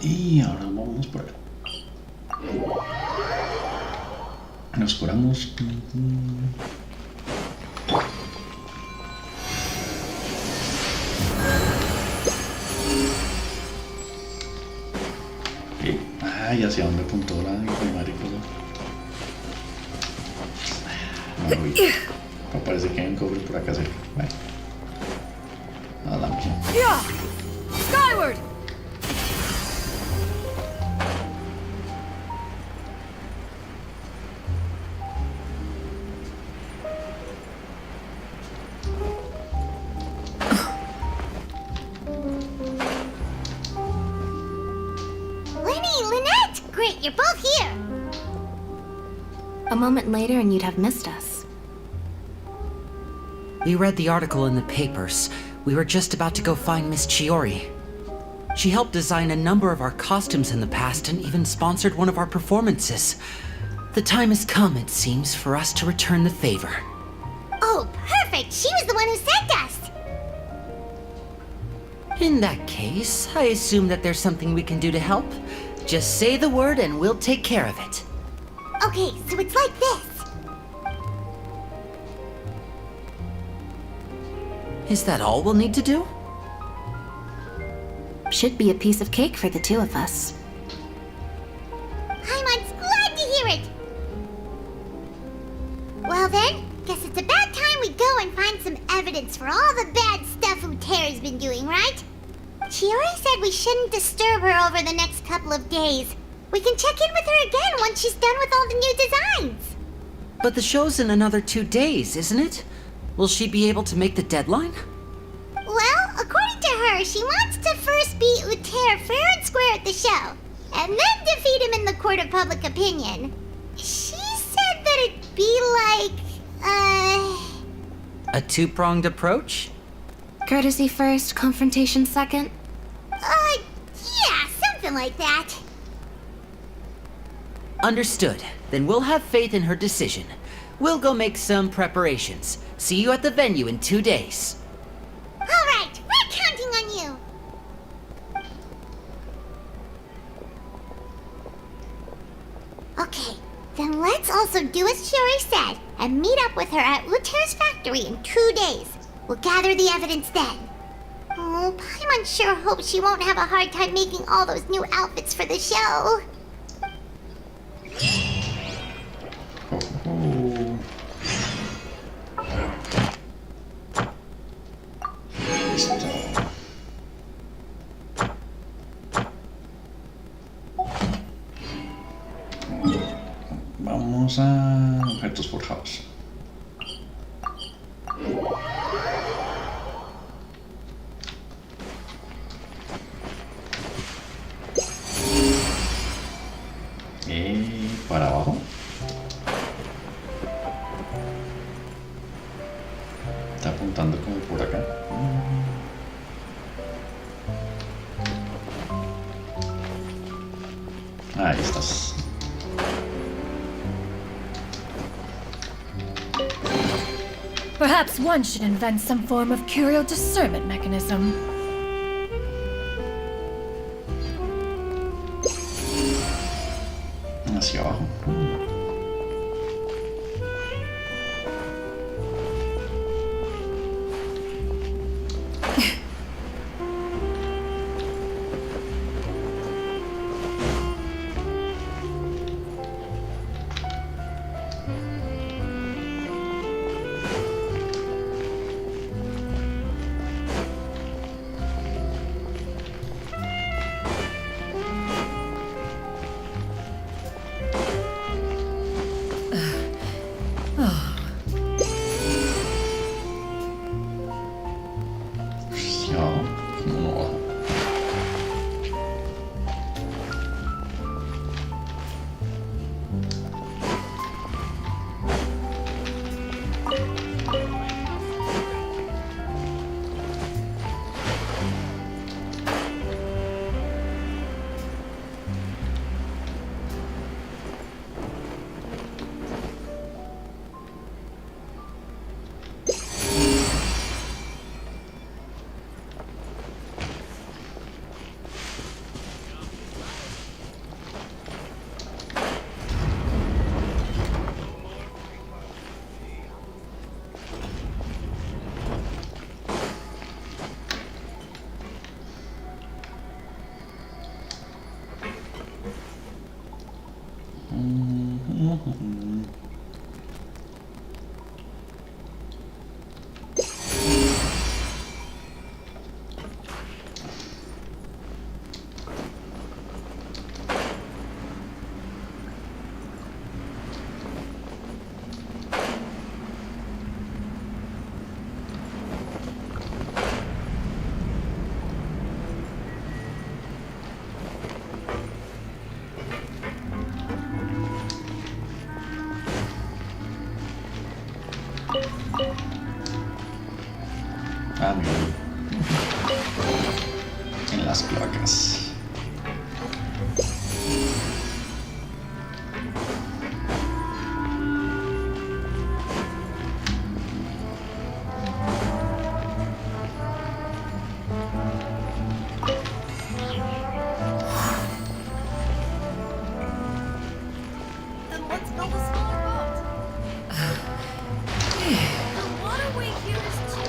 Speaker 1: Y ahora vamos por acá. Nos curamos. Ay, hacia dónde apuntó la mariposa. No lo vi. Me parece que hay un cobre por acá cerca. Vale. A la mía.
Speaker 4: Yeah! Skyward!
Speaker 3: You're both here!
Speaker 11: A moment later and you'd have missed us.
Speaker 12: We read the article in the papers. We were just about to go find Miss Chiori. She helped design a number of our costumes in the past and even sponsored one of our performances. The time has come, it seems, for us to return the favor.
Speaker 3: Oh, perfect! She was the one who sent us!
Speaker 12: In that case, I assume that there's something we can do to help. Just say the word and we'll take care of it.
Speaker 3: Okay, so it's like this.
Speaker 12: Is that all we'll need to do?
Speaker 11: Should be a piece of cake for the two of us.
Speaker 3: Paimon's glad to hear it! Well then, guess it's about time we go and find some evidence for all the bad stuff Uterra's been doing, right? Chiori said we shouldn't disturb her over the next couple of days. We can check in with her again once she's done with all the new designs.
Speaker 12: But the show's in another 2 days, isn't it? Will she be able to make the deadline?
Speaker 3: Well, according to her, she wants to first beat Uterra fair and square at the show, and then defeat him in the court of public opinion. She said that it'd be like,
Speaker 12: A two-pronged approach?
Speaker 11: Courtesy first, confrontation second?
Speaker 3: Yeah, something like that.
Speaker 12: Understood. Then we'll have faith in her decision. We'll go make some preparations. See you at the venue in 2 days.
Speaker 3: Alright, we're counting on you. Okay, then let's also do as Chiori said and meet up with her at Uterra's factory in 2 days. We'll gather the evidence then. Oh, Paimon sure hopes she won't have a hard time making all those new outfits for the show.
Speaker 1: Vamos a objetos forjados. Y para abajo. Está apuntando como por acá. Ahí estás.
Speaker 7: Perhaps one should invent some form of curio discernment mechanism.
Speaker 1: Hacia abajo. Ah, mira. En las placas.
Speaker 4: Then let's build a smaller boat. The waterway here is too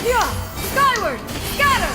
Speaker 7: Yeah! Skyward! Scatter!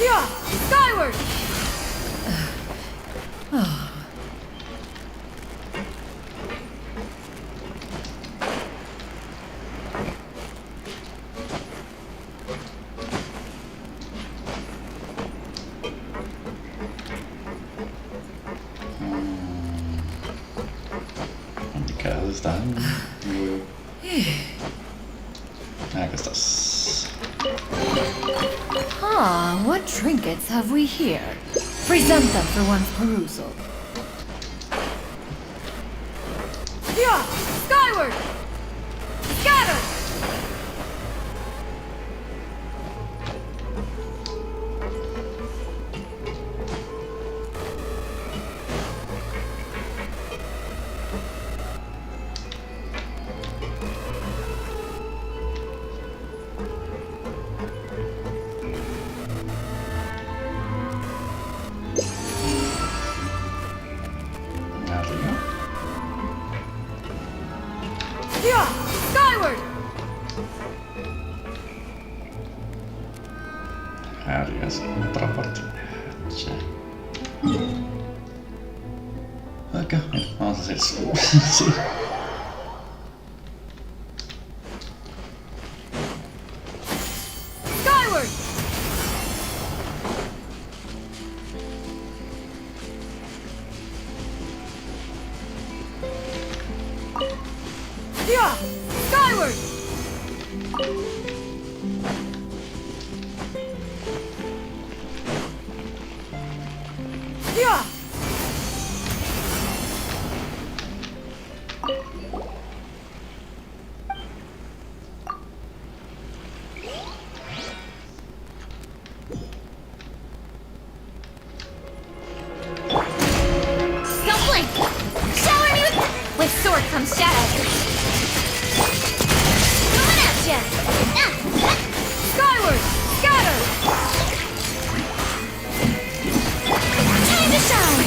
Speaker 7: Yeah! Skyward!
Speaker 1: Indicadas están. Acá estás.
Speaker 7: Ah, what trinkets have we here? Present them for one's perusal. Yeah! Skyward! Scatter!
Speaker 1: Arriba.
Speaker 7: Yeah! Skyward!
Speaker 1: Arriba es otra parte. Ya. Acá, mira, vamos a hacer eso. Sí.
Speaker 7: Skyward! Yeah! Skyward! Yeah!
Speaker 3: Snowflake! Shower me with sword comes shadow! Coming at ya!
Speaker 7: Skyward! Scatter!
Speaker 3: Time to shine!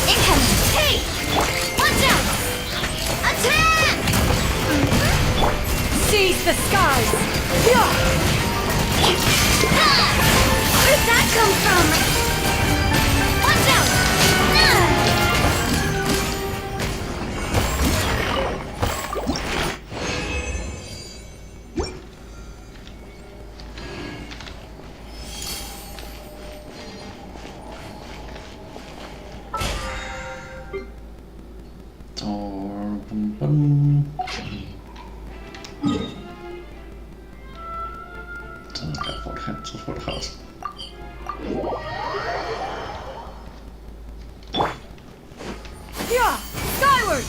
Speaker 3: Incoming! Hey! Watch out! Attack!
Speaker 7: Seize the skies! Yeah!
Speaker 3: Where'd that come from? Watch out!
Speaker 1: Acá sus forjados.
Speaker 7: Yeah! Skyward!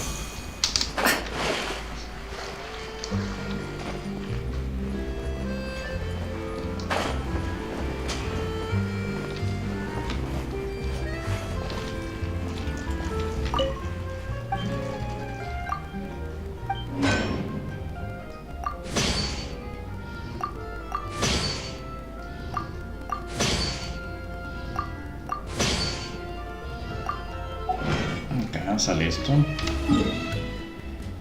Speaker 1: Acá sale esto.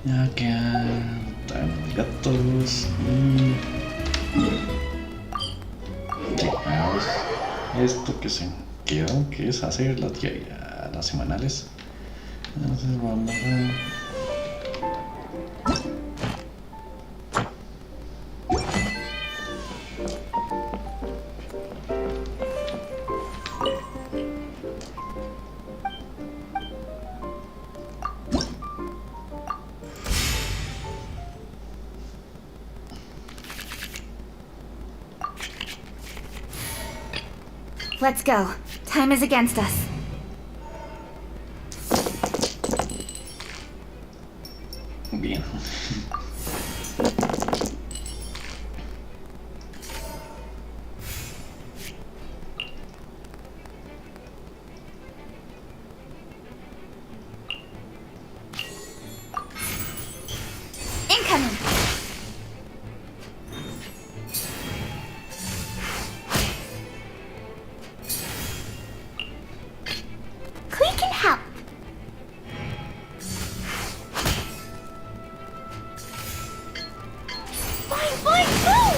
Speaker 1: Ya quedan los gatos y llegados. Esto que se quedó, que es hacer las diarias, las semanales. Entonces vamos a...
Speaker 3: Let's go.
Speaker 2: Time is against us.
Speaker 1: Bien.
Speaker 2: Incoming!
Speaker 3: Clee can help. Boing, boing, boom!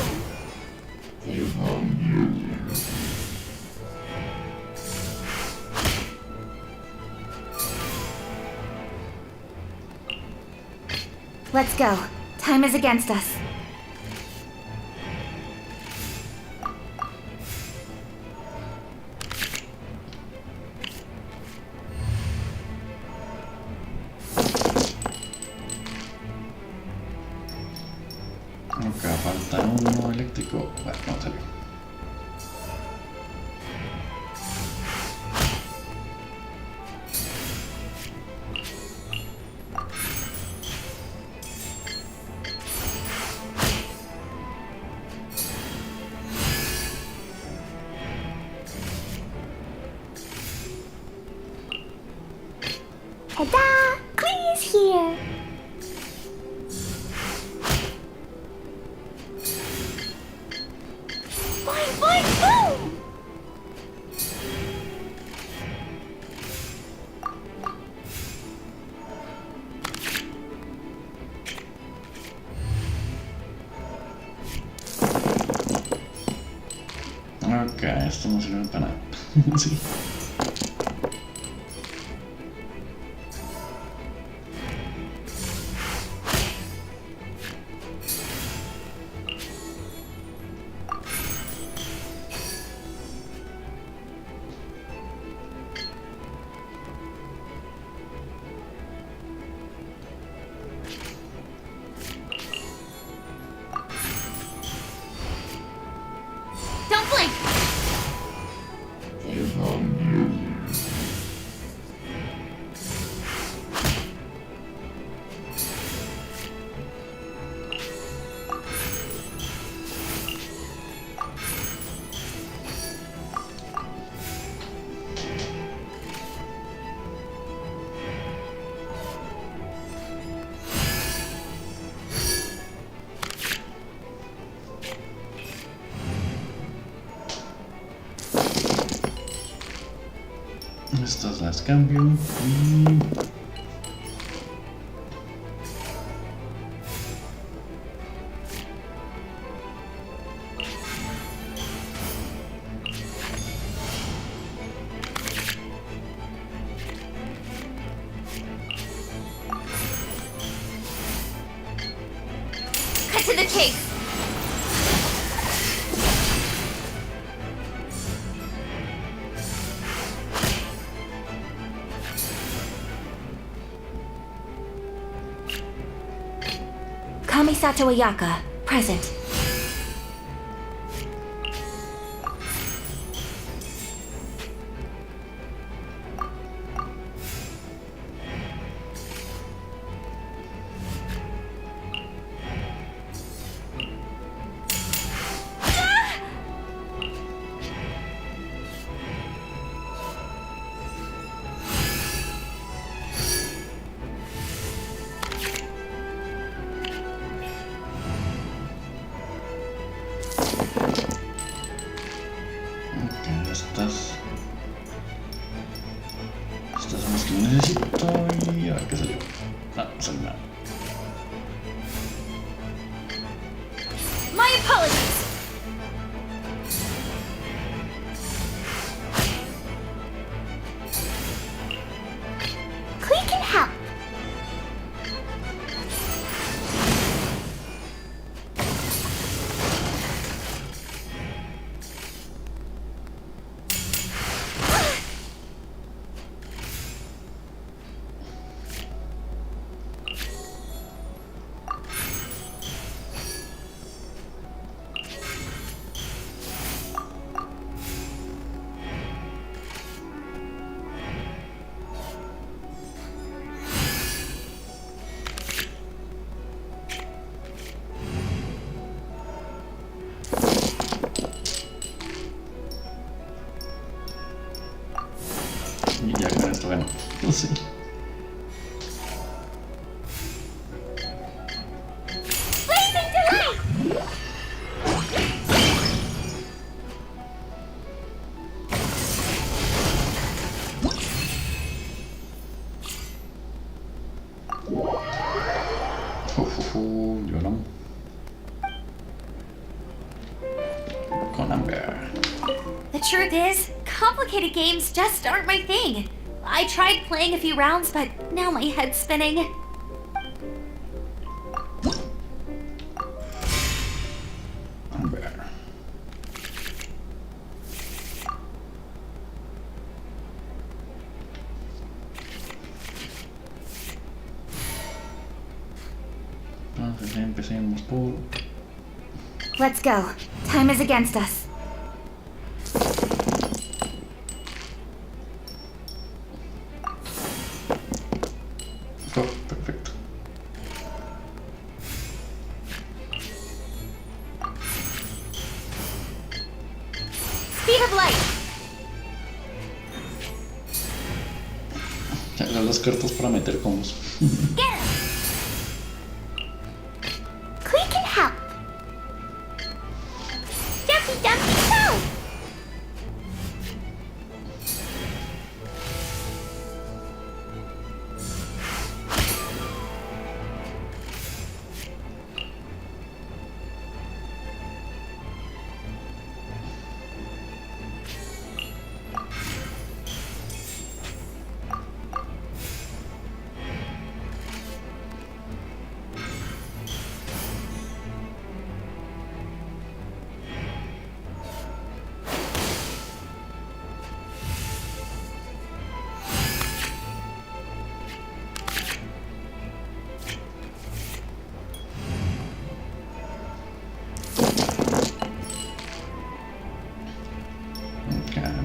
Speaker 2: Let's go. Time is against us.
Speaker 1: Acá falta uno eléctrico. Bueno, no salió.
Speaker 3: Ta-da! Clee is here. Boing, boing, boom!
Speaker 1: Ok, esto no sirve para nada. Sí.
Speaker 2: Don't blink!
Speaker 1: Estas las cambio y...
Speaker 2: Cut to the chase! Kamisato Ayaka, present.
Speaker 1: Estas son las que necesito y a ver qué salió. Ah, no salió nada.
Speaker 2: My apologies!
Speaker 3: Clee can help.
Speaker 1: Y ya con esto, bueno, no sé. Yo no. Con Amber.
Speaker 13: The truth is, complicated games just aren't my thing. I tried playing a few rounds, but now my head's spinning.
Speaker 1: Amber. Entonces empecemos por...
Speaker 13: Let's go. Time is against us.
Speaker 1: Oh, perfecto.
Speaker 13: Speed of light.
Speaker 1: Ya las cartas para meter combos.
Speaker 13: Get him.
Speaker 3: Quick and help. Dumpy dumpy go.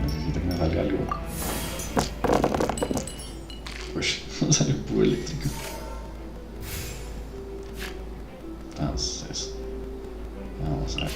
Speaker 1: Necesito que me salga algo. Pues no sale un poco eléctrico. Entonces, vamos a ver.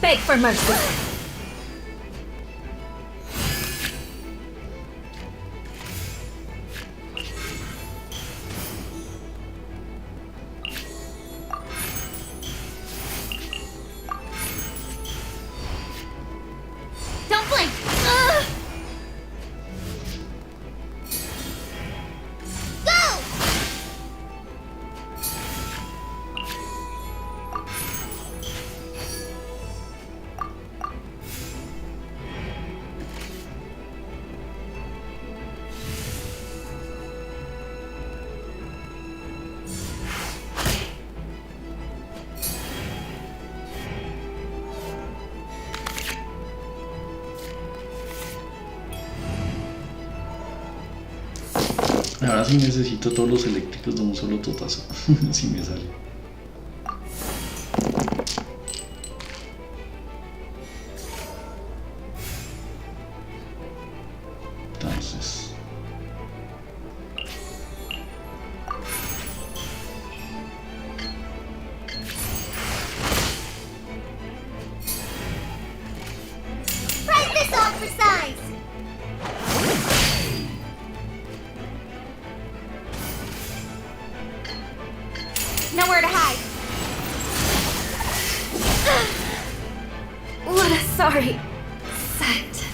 Speaker 13: Beg for mercy. Don't blink. Ugh.
Speaker 3: Go!
Speaker 1: Ahora sí necesito todos los eléctricos de un solo totazo. Si me sale. Entonces.
Speaker 3: Press this off for size.
Speaker 13: Nowhere to hide. What a sorry sight.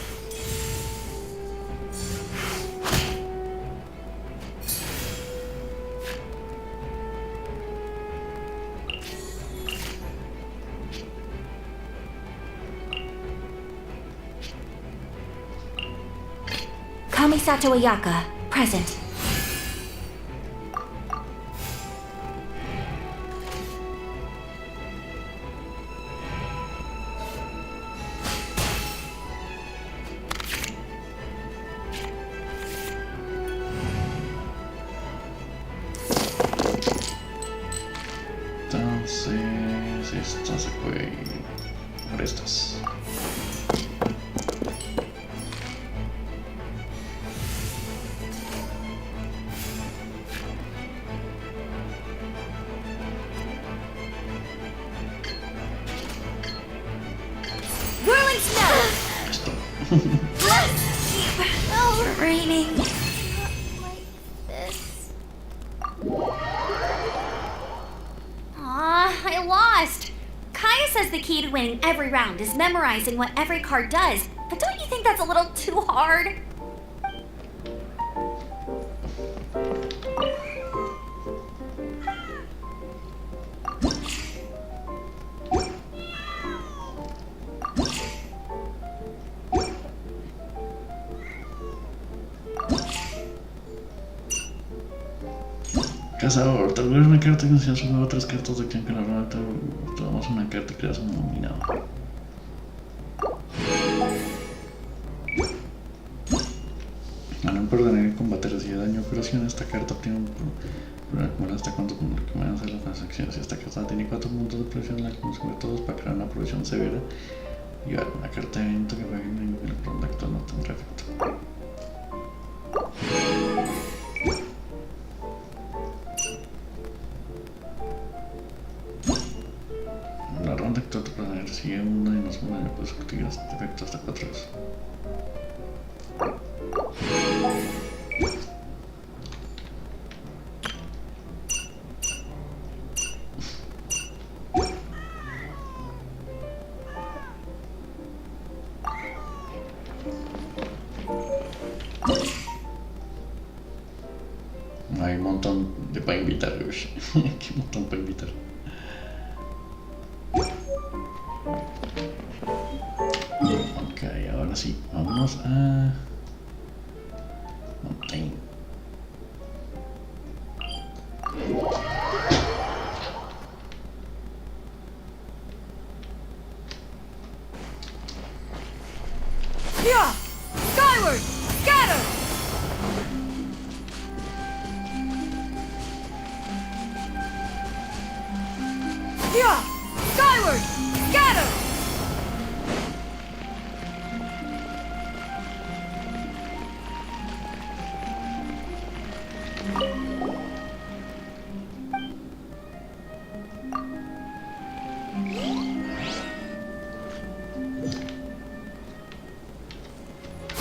Speaker 13: Kamisato Ayaka, present.
Speaker 1: Entonces. Entonces esta se puede ir por estas.
Speaker 13: Whirling snow!
Speaker 1: Esto.
Speaker 13: Oh, raining. I lost! Kaya says the key to winning every round is memorizing what every card does, but don't you think that's a little too hard?
Speaker 1: Cazador, tal vez una carta que sea solo otras cartas de clan que la verdad tomamos una carta y creas un nominado. Al no perder el combate recibe daño o curación, esta carta obtiene un acumula hasta cuánto que van a hacer las transacciones. Esta carta tiene 4 puntos de provisión, la consume todos para crear una provisión severa y una carta de evento que juegue en el ronda actual no tendrá efecto. La ronda actual tu personaje recibe un daño más uno y puedes activar este efecto hasta 4 veces. Hay un montón de para invitar, Yoshi. Qué montón para invitar. Ok, ahora sí, vámonos a Mountain.
Speaker 14: Yeah! Skyward! Scatter! Yeah! Skyward! Scatter!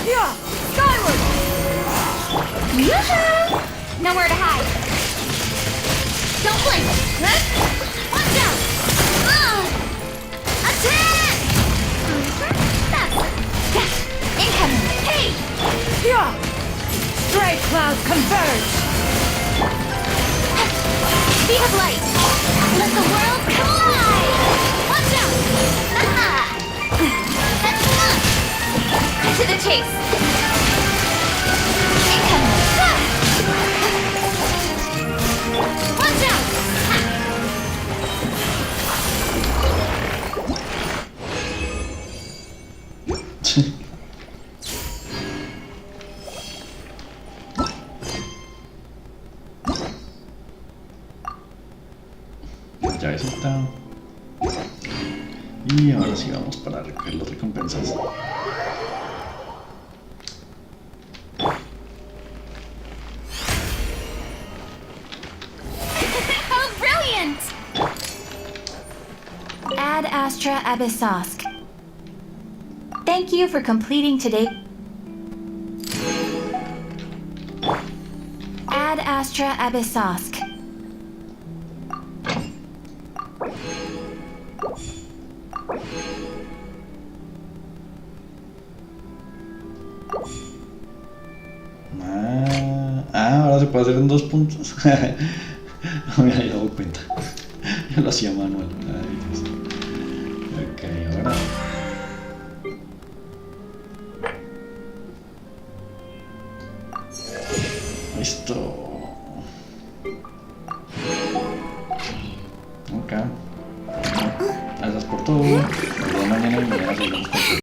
Speaker 14: Yeah! Skyward!
Speaker 13: Yoo-hoo! Nowhere to hide. Don't blink. Watch out! Attack! That's incoming. Hey!
Speaker 14: Yeah! Stray clouds converge!
Speaker 13: Speed of light. Let the world come alive. Watch out! That's enough. Cut to the chase. Incoming. Watch out!
Speaker 1: Ya eso está. Y ahora sí vamos para recoger las recompensas.
Speaker 13: How brilliant! Ad Astra Abyssosk. Thank you for completing today. Ad Astra Abyssosk.
Speaker 1: Ahora se puede hacer en 2 puntos. No me había dado cuenta. Yo lo hacía manual. Ay, Dios. Ok, ahora. Listo. Ok. Gracias por todo. Nos vemos mañana y mañana seguimos con